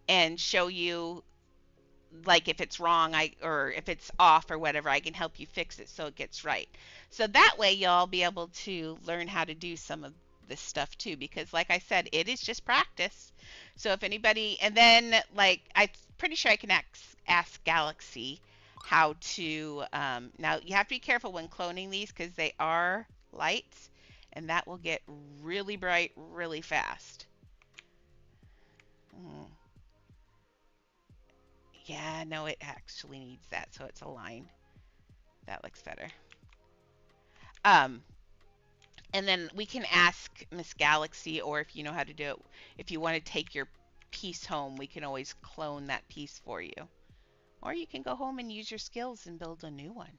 and show you, like, if it's wrong or if it's off or whatever, I can help you fix it so it gets right. So that way you'll be able to learn how to do some of this stuff too, because like I said, it is just practice. So if anybody, and then like I'm pretty sure I can ask Galaxy how to, now you have to be careful when cloning these because they are lights and that will get really bright really fast. Yeah, no, it actually needs that, so it's a line. That looks better. And then we can ask Miss Galaxy, or if you know how to do it, if you want to take your piece home, we can always clone that piece for you. Or you can go home and use your skills and build a new one.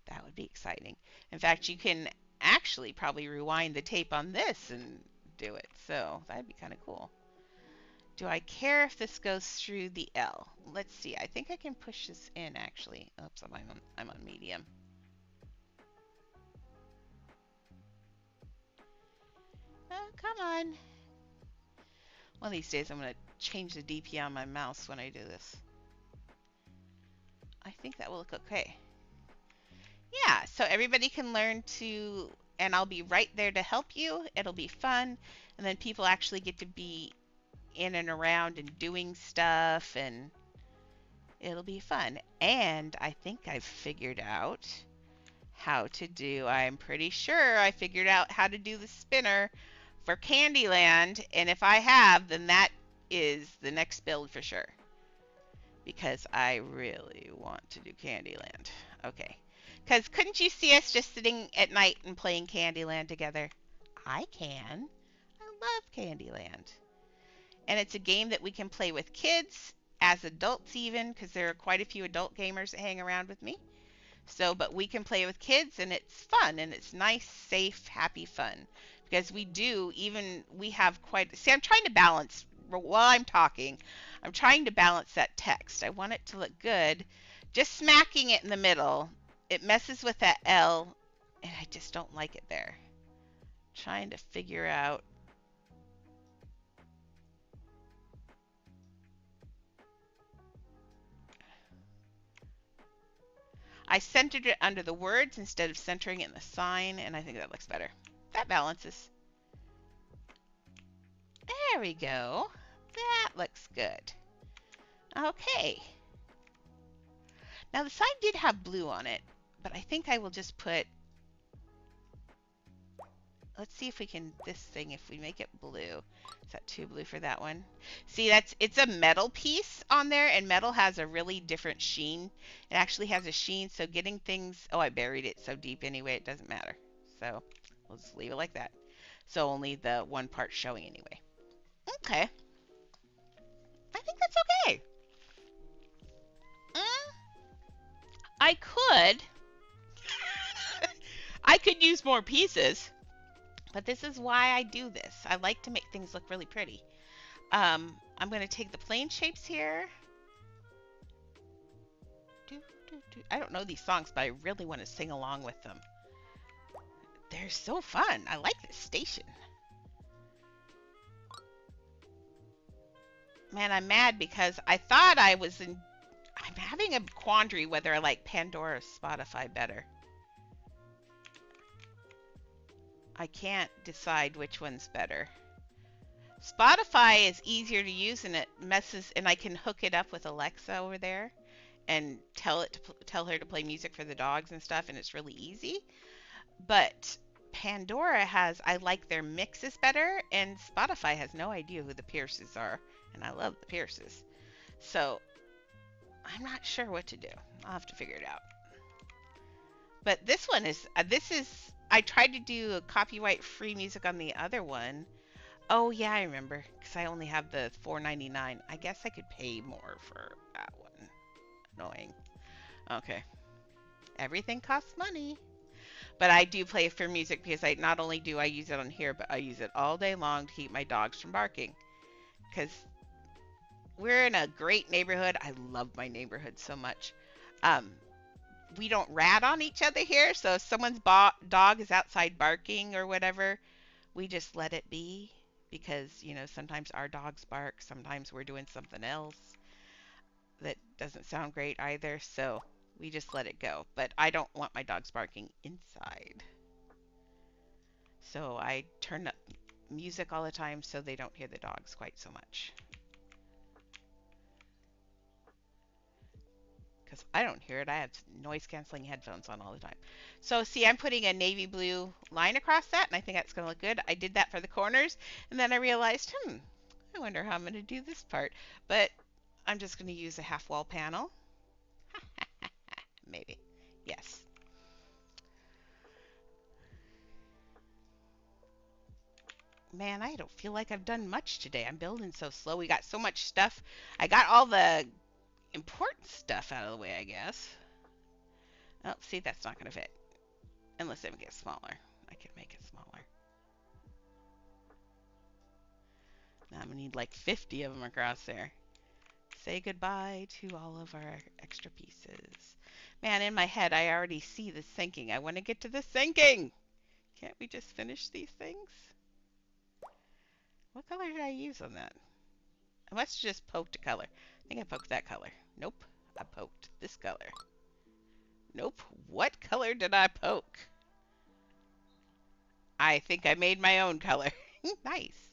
That would be exciting. In fact, you can actually probably rewind the tape on this and do it. So that'd be kind of cool. Do I care if this goes through the L? Let's see. I think I can push this in actually. Oops, I'm on medium. Oh, come on. One of these days I'm going to change the DPI on my mouse when I do this. I think that will look okay. Yeah, so everybody can learn to, and I'll be right there to help you. It'll be fun. And then people actually get to be in and around and doing stuff, and it'll be fun. And I think I've figured out how to do, I'm pretty sure I figured out how to do the spinner for Candyland. And if I have, then that is the next build for sure. Because I really want to do Candyland. Okay. Because couldn't you see us just sitting at night and playing Candyland together? I can. I love Candyland. And it's a game that we can play with kids, as adults even, because there are quite a few adult gamers that hang around with me. So, but we can play with kids, and it's fun, and it's nice, safe, happy fun. Because we have quite, see, I'm trying to balance, while I'm talking, I'm trying to balance that text. I want it to look good. Just smacking it in the middle, it messes with that L, and I just don't like it there. Trying to figure out. I centered it under the words instead of centering it in the sign, and I think that looks better. That balances. There we go. That looks good. Okay. Now the sign did have blue on it, but I think I will just put, let's see if we can, this thing, if we make it blue. Is that too blue for that one? See, it's a metal piece on there, and metal has a really different sheen. It actually has a sheen, so getting things, oh, I buried it so deep anyway, it doesn't matter. So we'll just leave it like that. So only the one part showing anyway. Okay. I think that's okay. I could. I could use more pieces, but this is why I do this. I like to make things look really pretty. I'm going to take the plain shapes here. I don't know these songs, but I really want to sing along with them. They're so fun. I like this station. Man, I'm mad because I thought I was in. I'm having a quandary whether I like Pandora or Spotify better. I can't decide which one's better. Spotify is easier to use and it messes, and I can hook it up with Alexa over there and tell her to play music for the dogs and stuff, and it's really easy. But Pandora has, I like their mixes better, and Spotify has no idea who the Pierces are, and I love the Pierces. So I'm not sure what to do. I'll have to figure it out. But this is I tried to do a copyright free music on the other one. Oh yeah, I remember because I only have the 4.99. I guess I could pay more for that one. Annoying. Okay. Everything costs money. But I do play for music because I not only do I use it on here, but I use it all day long to keep my dogs from barking. Because we're in a great neighborhood. I love my neighborhood so much. Um, we don't rat on each other here, so if someone's dog is outside barking or whatever, we just let it be because, sometimes our dogs bark, sometimes we're doing something else that doesn't sound great either, so we just let it go. But I don't want my dogs barking inside. So I turn up music all the time so they don't hear the dogs quite so much. Because I don't hear it. I have noise canceling headphones on all the time. So see, I'm putting a navy blue line across that, and I think that's going to look good. I did that for the corners, and then I realized, I wonder how I'm going to do this part. But I'm just going to use a half wall panel. Maybe. Yes. Man, I don't feel like I've done much today. I'm building so slow. We got so much stuff. I got all the important stuff out of the way, I guess. Oh, see, that's not going to fit. Unless it gets smaller. I can make it smaller. Now I'm going to need like 50 of them across there. Say goodbye to all of our extra pieces. Man, in my head, I already see the sinking. I want to get to the sinking. Can't we just finish these things? What color did I use on that? I must have just poked a color. I think I poked that color. Nope. I poked this color. Nope. What color did I poke? I think I made my own color. Nice.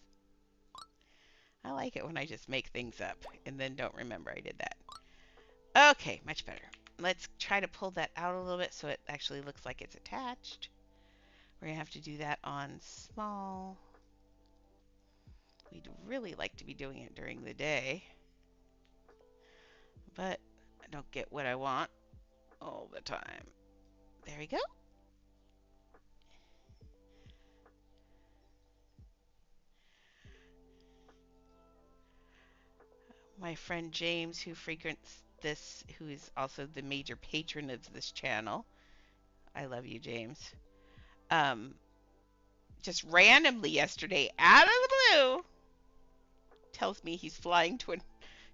I like it when I just make things up and then don't remember I did that. Okay, much better. Let's try to pull that out a little bit so it actually looks like it's attached. We're going to have to do that on small. We'd really like to be doing it during the day, but I don't get what I want all the time. There we go. My friend James, who frequents this, who is also the major patron of this channel. I love you, James. Um, just randomly yesterday, out of the blue, tells me he's flying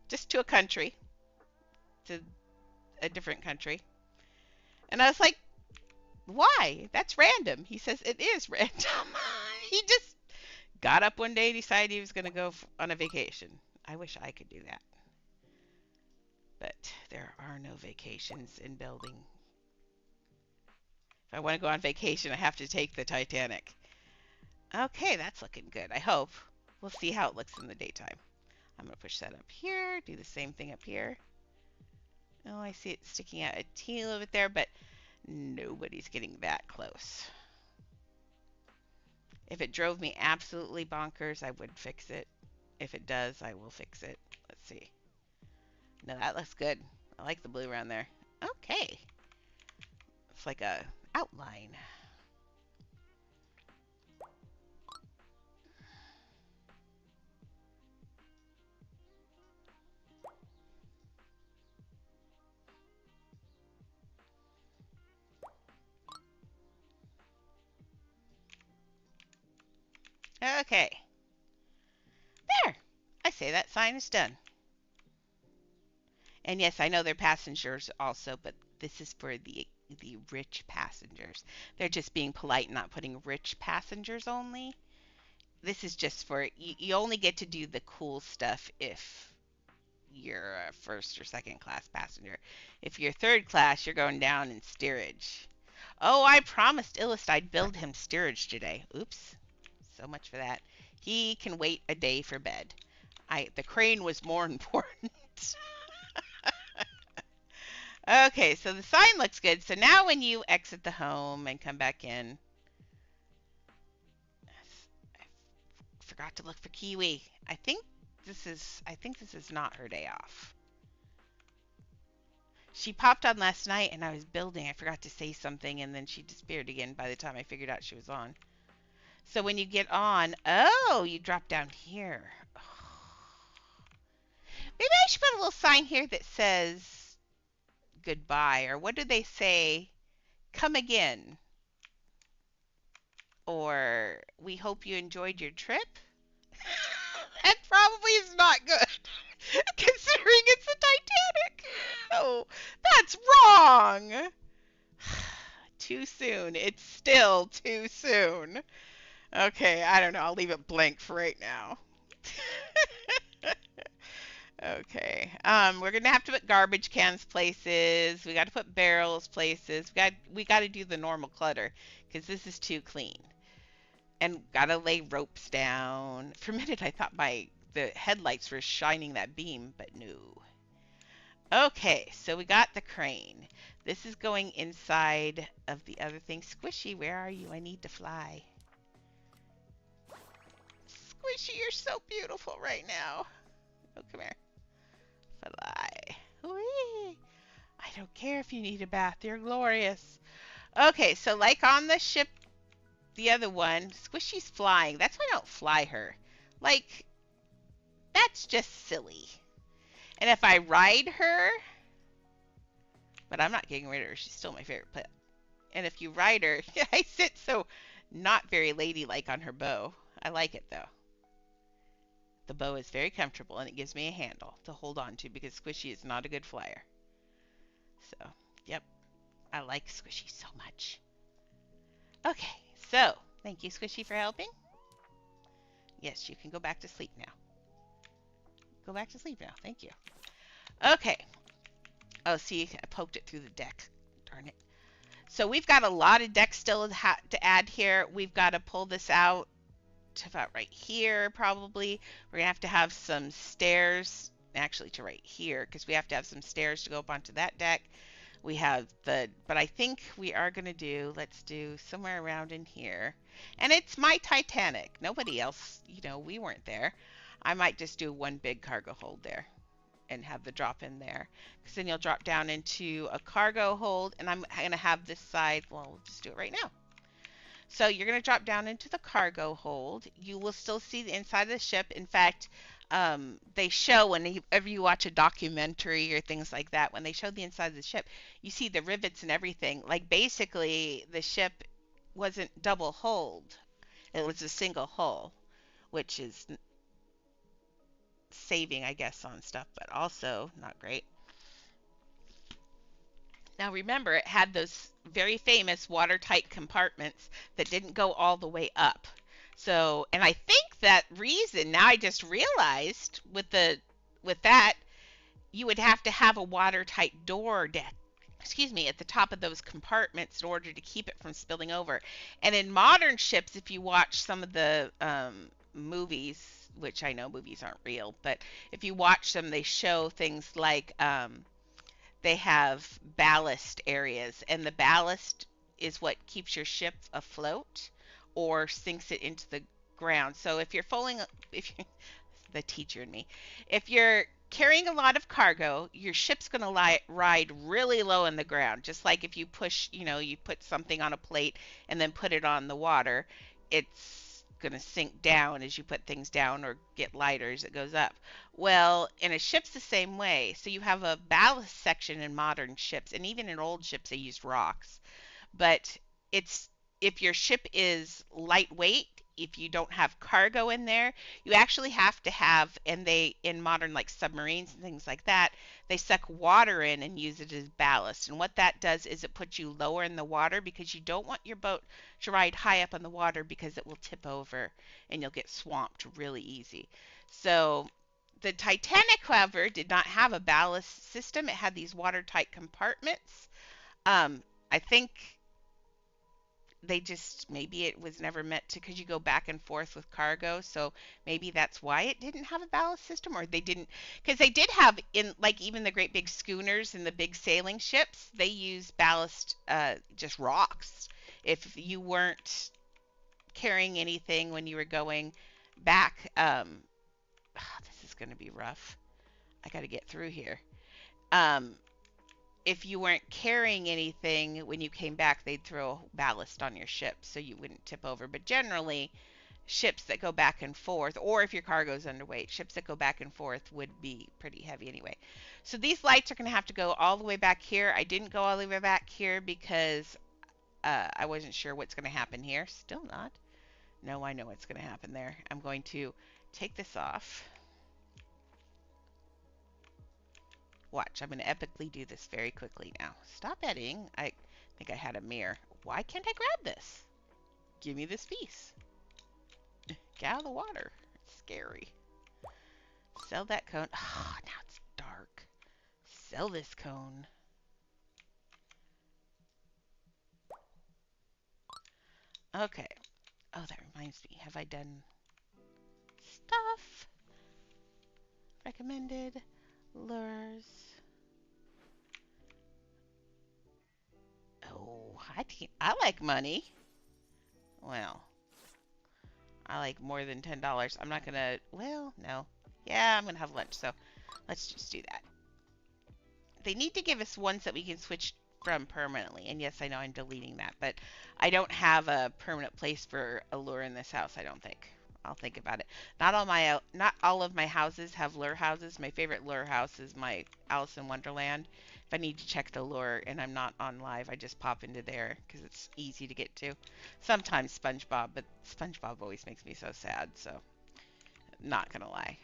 just to a country, to a different country. And I was like, why? That's random. He says, it is random. He just got up one day, decided he was going to go on a vacation. I wish I could do that. But there are no vacations in building. If I want to go on vacation, I have to take the Titanic. Okay, that's looking good, I hope. We'll see how it looks in the daytime. I'm going to push that up here, do the same thing up here. Oh, I see it sticking out a teeny little bit there, but nobody's getting that close. If it drove me absolutely bonkers, I would fix it. If it does, I will fix it. Let's see. No, that looks good. I like the blue around there. Okay. It's like a outline. Okay. There. I say that sign is done. And yes, I know they're passengers also, but this is for the rich passengers. They're just being polite, not putting rich passengers only. This is just for you only get to do the cool stuff if you're a first or second class passenger. If you're third class, you're going down in steerage. Oh, I promised Illust I'd build him steerage today. Oops. So much for that. He can wait a day for bed. The crane was more important. Okay, so the sign looks good. So now when you exit the home and come back in, I forgot to look for Kiwi. I think this is not her day off. She popped on last night and I was building. I forgot to say something and then she disappeared again by the time I figured out she was on. So when you get on, oh, you drop down here. Oh. Maybe I should put a little sign here that says goodbye, or what do they say? Come again. Or we hope you enjoyed your trip. That probably is not good, considering it's the Titanic. Oh, that's wrong. Too soon. It's still too soon. Okay, I don't know. I'll leave it blank for right now. Okay. We're gonna have to put garbage cans places. We got to put barrels places. We got to do the normal clutter because this is too clean. And gotta lay ropes down. For a minute, I thought the headlights were shining that beam, but no. Okay, so we got the crane. This is going inside of the other thing. Squishy, where are you? I need to fly. Squishy, you're so beautiful right now. Oh, come here. Fly. Whee! I don't care if you need a bath. You're glorious. Okay, so like on the ship, the other one, Squishy's flying. That's why I don't fly her. Like, that's just silly. And if I ride her, but I'm not getting rid of her. She's still my favorite pet. And if you ride her, I sit so not very ladylike on her bow. I like it though. The bow is very comfortable and it gives me a handle to hold on to because Squishy is not a good flyer. So, yep, I like Squishy so much. Okay, so thank you, Squishy, for helping. Yes, you can go back to sleep now. Go back to sleep now. Thank you. Okay. Oh, see, I poked it through the deck. Darn it. So we've got a lot of deck still to add here. We've got to pull this out to about right here, probably. We're going to have some stairs, actually to right here, because we have to have some stairs to go up onto that deck. We have but I think we are going to let's do somewhere around in here. And it's my Titanic. Nobody else, we weren't there. I might just do one big cargo hold there and have the drop in there. Because then you'll drop down into a cargo hold. And I'm going to have this side, well, we'll just do it right now. So you're going to drop down into the cargo hold. You will still see the inside of the ship. In fact, they show whenever you watch a documentary or things like that, when they show the inside of the ship, you see the rivets and everything. Like basically the ship wasn't double hulled. It was a single hull, which is saving, I guess, on stuff, but also not great. Now remember, it had those very famous watertight compartments that didn't go all the way up. So, and I think that reason, now I just realized with that, you would have to have a watertight door at the top of those compartments in order to keep it from spilling over. And in modern ships, if you watch some of the movies, which I know movies aren't real, but if you watch them, they show things like they have ballast areas, and the ballast is what keeps your ship afloat or sinks it into the ground. So if you're the teacher in me, if you're carrying a lot of cargo, your ship's going to ride really low in the ground. Just like if you push, you put something on a plate and then put it on the water, it's going to sink down as you put things down or get lighter as it goes up. Well, in a ship's the same way. So you have a ballast section in modern ships, and even in old ships they used rocks. But if your ship is lightweight, if you don't have cargo in there, you actually have to have, and they, in modern like submarines and things like that, they suck water in and use it as ballast. And what that does is it puts you lower in the water because you don't want your boat to ride high up on the water because it will tip over and you'll get swamped really easy. So the Titanic, however, did not have a ballast system. It had these watertight compartments. I think they just, maybe it was never meant to, because you go back and forth with cargo, so maybe that's why it didn't have a ballast system, or they didn't, because they did have, in like even the great big schooners and the big sailing ships, they use ballast, just rocks. If you weren't carrying anything when you were going back, this is going to be rough. I got to get through here. um if you weren't carrying anything when you came back, they'd throw ballast on your ship so you wouldn't tip over. But generally, ships that go back and forth, or if your cargo's underweight, ships that go back and forth would be pretty heavy anyway. So these lights are going to have to go all the way back here. I didn't go all the way back here because I wasn't sure what's going to happen here. Still not. No, I know what's going to happen there. I'm going to take this off. Watch, I'm going to epically do this very quickly now. Stop editing. I think I had a mirror. Why can't I grab this? Give me this piece. Get out of the water. It's scary. Sell that cone. Oh, now it's dark. Sell this cone. Okay. Oh, that reminds me. Have I done stuff? Recommended. Lures. Oh, I like money. Well, I like more than $10. I'm not gonna, well, no. Yeah, I'm gonna have lunch, so let's just do that. They need to give us ones that we can switch from permanently. And yes, I know I'm deleting that, but I don't have a permanent place for a lure in this house, I don't think. I'll think about it. Not all of my houses have lure houses. My favorite lure house is my Alice in Wonderland. If I need to check the lure and I'm not on live, I just pop into there because it's easy to get to. Sometimes SpongeBob, but SpongeBob always makes me so sad, so not gonna lie.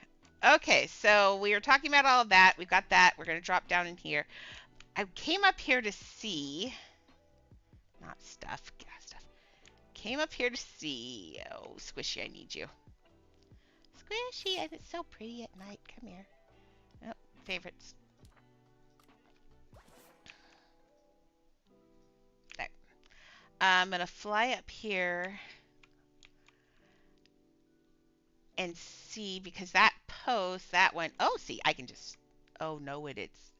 Okay, so we were talking about all of that. We've got that. We're gonna drop down in here. I came up here to see, not stuff, gas stuff. Came up here to see, oh, Squishy, I need you. Squishy, and it's so pretty at night. Come here. Oh, favorites. There. I'm gonna fly up here and see, because that post, that one, oh, see, I can just, oh, no, it's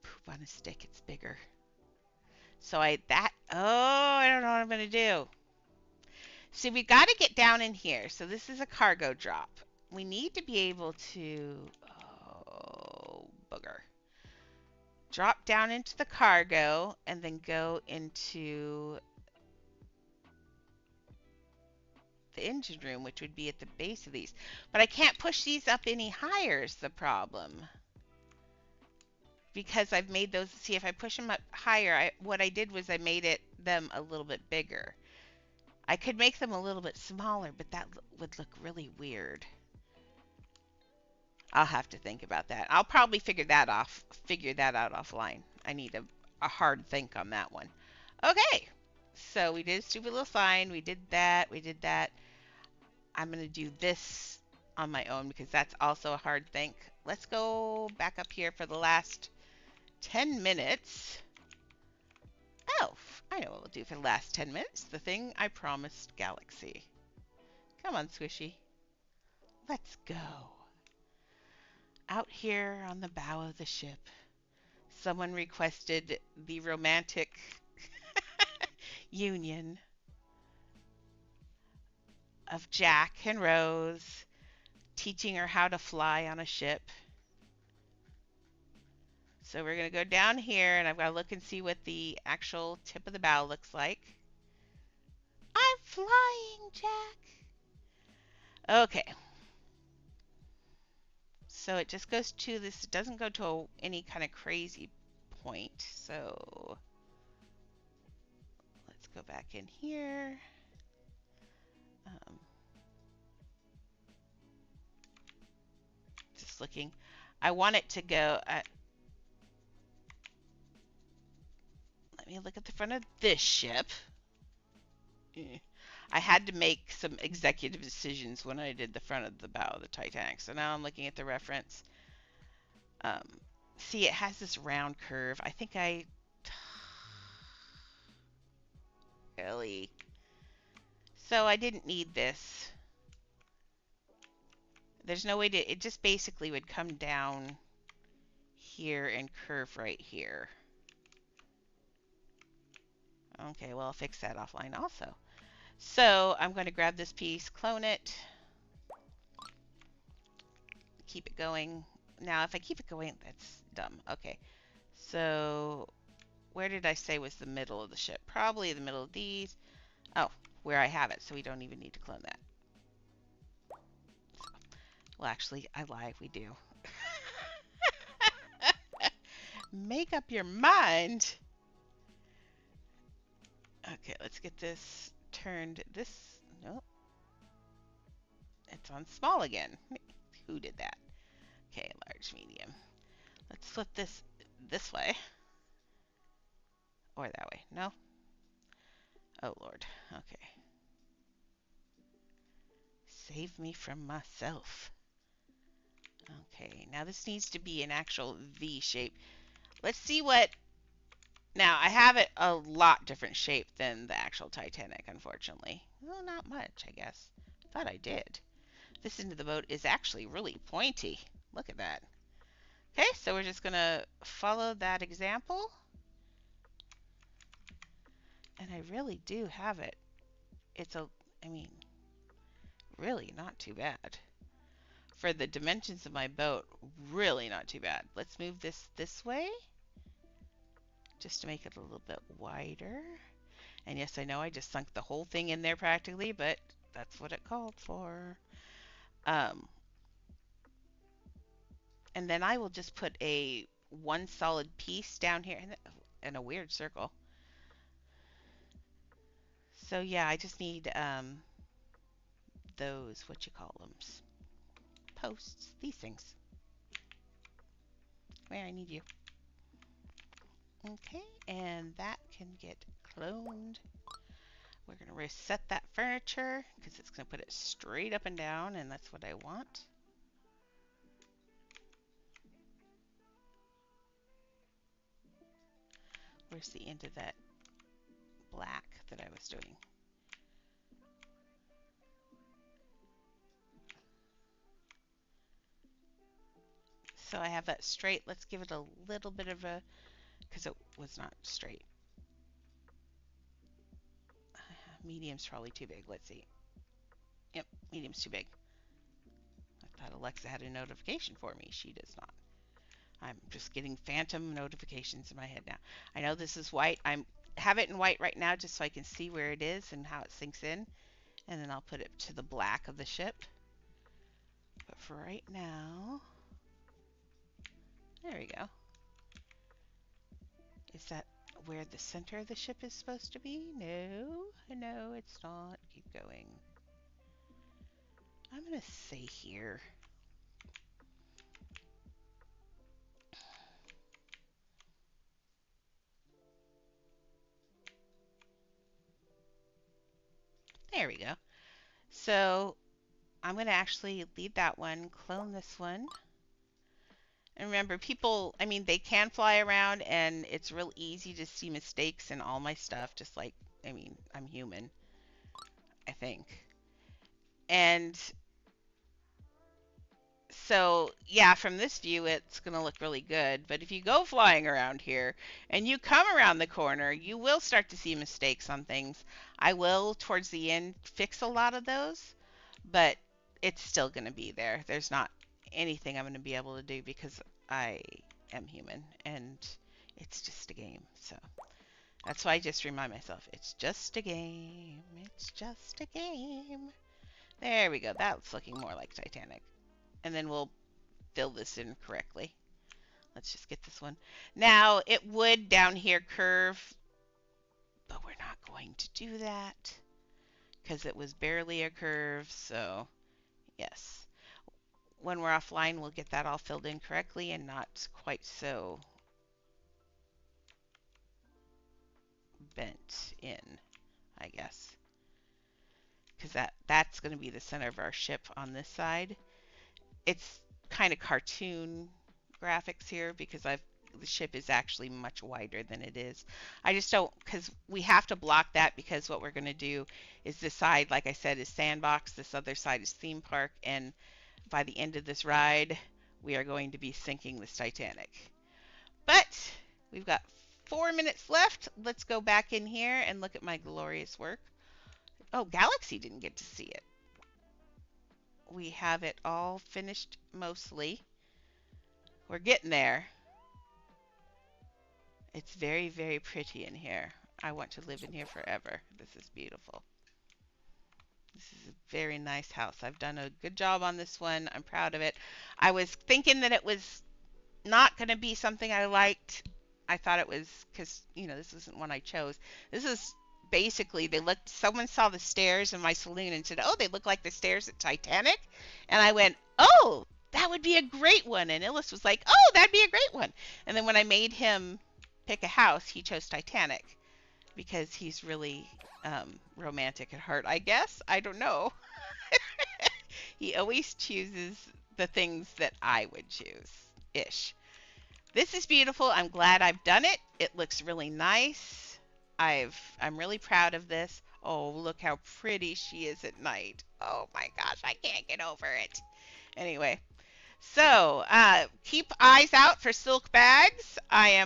poop on a stick. It's bigger. So I don't know what I'm going to do. See, we got to get down in here. So this is a cargo drop. We need to be able to, oh, booger. Drop down into the cargo and then go into the engine room, which would be at the base of these. But I can't push these up any higher is the problem. Because I've made those, see, if I push them up higher, what I did was I made them a little bit bigger. I could make them a little bit smaller, but that would look really weird. I'll have to think about that. I'll probably figure that out offline. I need a hard think on that one. Okay, so we did a stupid little sign. We did that. We did that. I'm going to do this on my own because that's also a hard think. Let's go back up here for the last 10 minutes. Oh, I know what we'll do for the last 10 minutes. The thing I promised Galaxy. Come on, Squishy. Let's go. Out here on the bow of the ship, someone requested the romantic union of Jack and Rose teaching her how to fly on a ship. So we're going to go down here, and I've got to look and see what the actual tip of the bow looks like. I'm flying, Jack. Okay. So it just goes to this. It doesn't go to any kind of crazy point. So let's go back in here. Um, just looking. I want it to go. Let me look at the front of this ship. I had to make some executive decisions when I did the front of the bow of the Titanic. So now I'm looking at the reference. Um, See, it has this round curve. I think I really. So I didn't need this. There's no way to. It just basically would come down here and curve right here. Okay, well, I'll fix that offline also. So I'm going to grab this piece, clone it, keep it going. Now, if I keep it going, that's dumb. Okay, so where did I say was the middle of the ship? Probably the middle of these. Oh, where I have it, so we don't even need to clone that. So, well, actually, I lie, we do. Make up your mind. Okay, let's get this turned. This, no, it's on small again. Who did that? Okay, large, medium. Let's flip this way. Or that way. No? Oh, Lord. Okay. Save me from myself. Okay, now this needs to be an actual V shape. Let's see what... Now, I have it a lot different shape than the actual Titanic, unfortunately. Well, not much, I guess. Thought I did. This end of the boat is actually really pointy. Look at that. Okay, so we're just going to follow that example. And I really do have it. It's I mean, really not too bad. For the dimensions of my boat, really not too bad. Let's move this way, just to make it a little bit wider. And yes, I know I just sunk the whole thing in there practically, but that's what it called for. And then I will just put a one solid piece down here in a weird circle. So yeah, I just need those, what you call them, posts, these things. Where I need you. Okay, and that can get cloned. We're going to reset that furniture because it's going to put it straight up and down, and that's what I want. Where's the end of that black that I was doing? So I have that straight. Let's give it a little bit of a, because it was not straight. Medium's probably too big. Let's see. Yep, medium's too big. I thought Alexa had a notification for me. She does not. I'm just getting phantom notifications in my head now. I know this is white. I have it in white right now just so I can see where it is and how it sinks in. And then I'll put it to the black of the ship. But for right now, there we go. Is that where the center of the ship is supposed to be? No, no, it's not. Keep going. I'm going to say here. There we go. So I'm going to actually leave that one, clone this one. And remember, people, I mean, they can fly around, and it's real easy to see mistakes in all my stuff, just like, I mean, I'm human, I think. And so, yeah, from this view, it's going to look really good. But if you go flying around here and you come around the corner, you will start to see mistakes on things. I will, towards the end, fix a lot of those, but it's still going to be there. There's not anything I'm going to be able to do because I am human and it's just a game. So that's why I just remind myself, it's just a game. It's just a game. There we go. That's looking more like Titanic. And then we'll fill this in correctly. Let's just get this one. Now, it would down here curve, but we're not going to do that because it was barely a curve. So yes, when we're offline, we'll get that all filled in correctly and not quite so bent in, I guess, because that's going to be the center of our ship on this side. It's kind of cartoon graphics here because the ship is actually much wider than it is. I just don't, because we have to block that, because what we're going to do is this side, like I said, is sandbox. This other side is theme park, and by the end of this ride, we are going to be sinking this Titanic. But we've got 4 minutes left. Let's go back in here and look at my glorious work. Oh, Galaxy didn't get to see it. We have it all finished mostly. We're getting there. It's very, very pretty in here. I want to live in here forever. This is beautiful. This is a very nice house. I've done a good job on this one. I'm proud of it. I was thinking that it was not going to be something I liked. I thought it was, because, this isn't one I chose. This is basically, someone saw the stairs in my saloon and said, oh, they look like the stairs at Titanic. And I went, oh, that would be a great one. And Illis was like, oh, that'd be a great one. And then when I made him pick a house, he chose Titanic because he's really romantic at heart, I guess. I don't know. He always chooses the things that I would choose, ish. This is beautiful. I'm glad I've done it. It looks really nice. I'm really proud of this. Oh, look how pretty she is at night. Oh my gosh, I can't get over it. Anyway, so keep eyes out for silk bags. I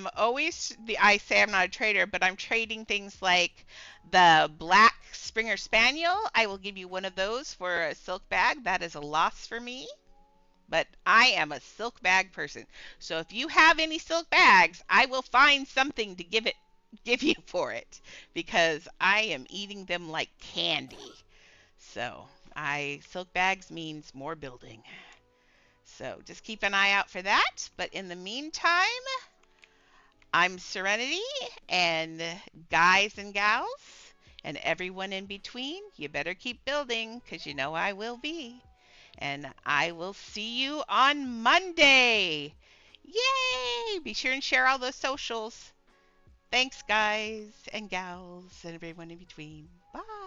say I'm not a trader, but I'm trading things like the black Springer Spaniel. I will give you one of those for a silk bag. That is a loss for me. But I am a silk bag person. So if you have any silk bags, I will find something to give you for it, because I am eating them like candy. So silk bags means more building. So just keep an eye out for that. But in the meantime, I'm Serenity, and guys and gals, and everyone in between, you better keep building, because you know I will be. And I will see you on Monday. Yay! Be sure and share all those socials. Thanks, guys and gals and everyone in between. Bye.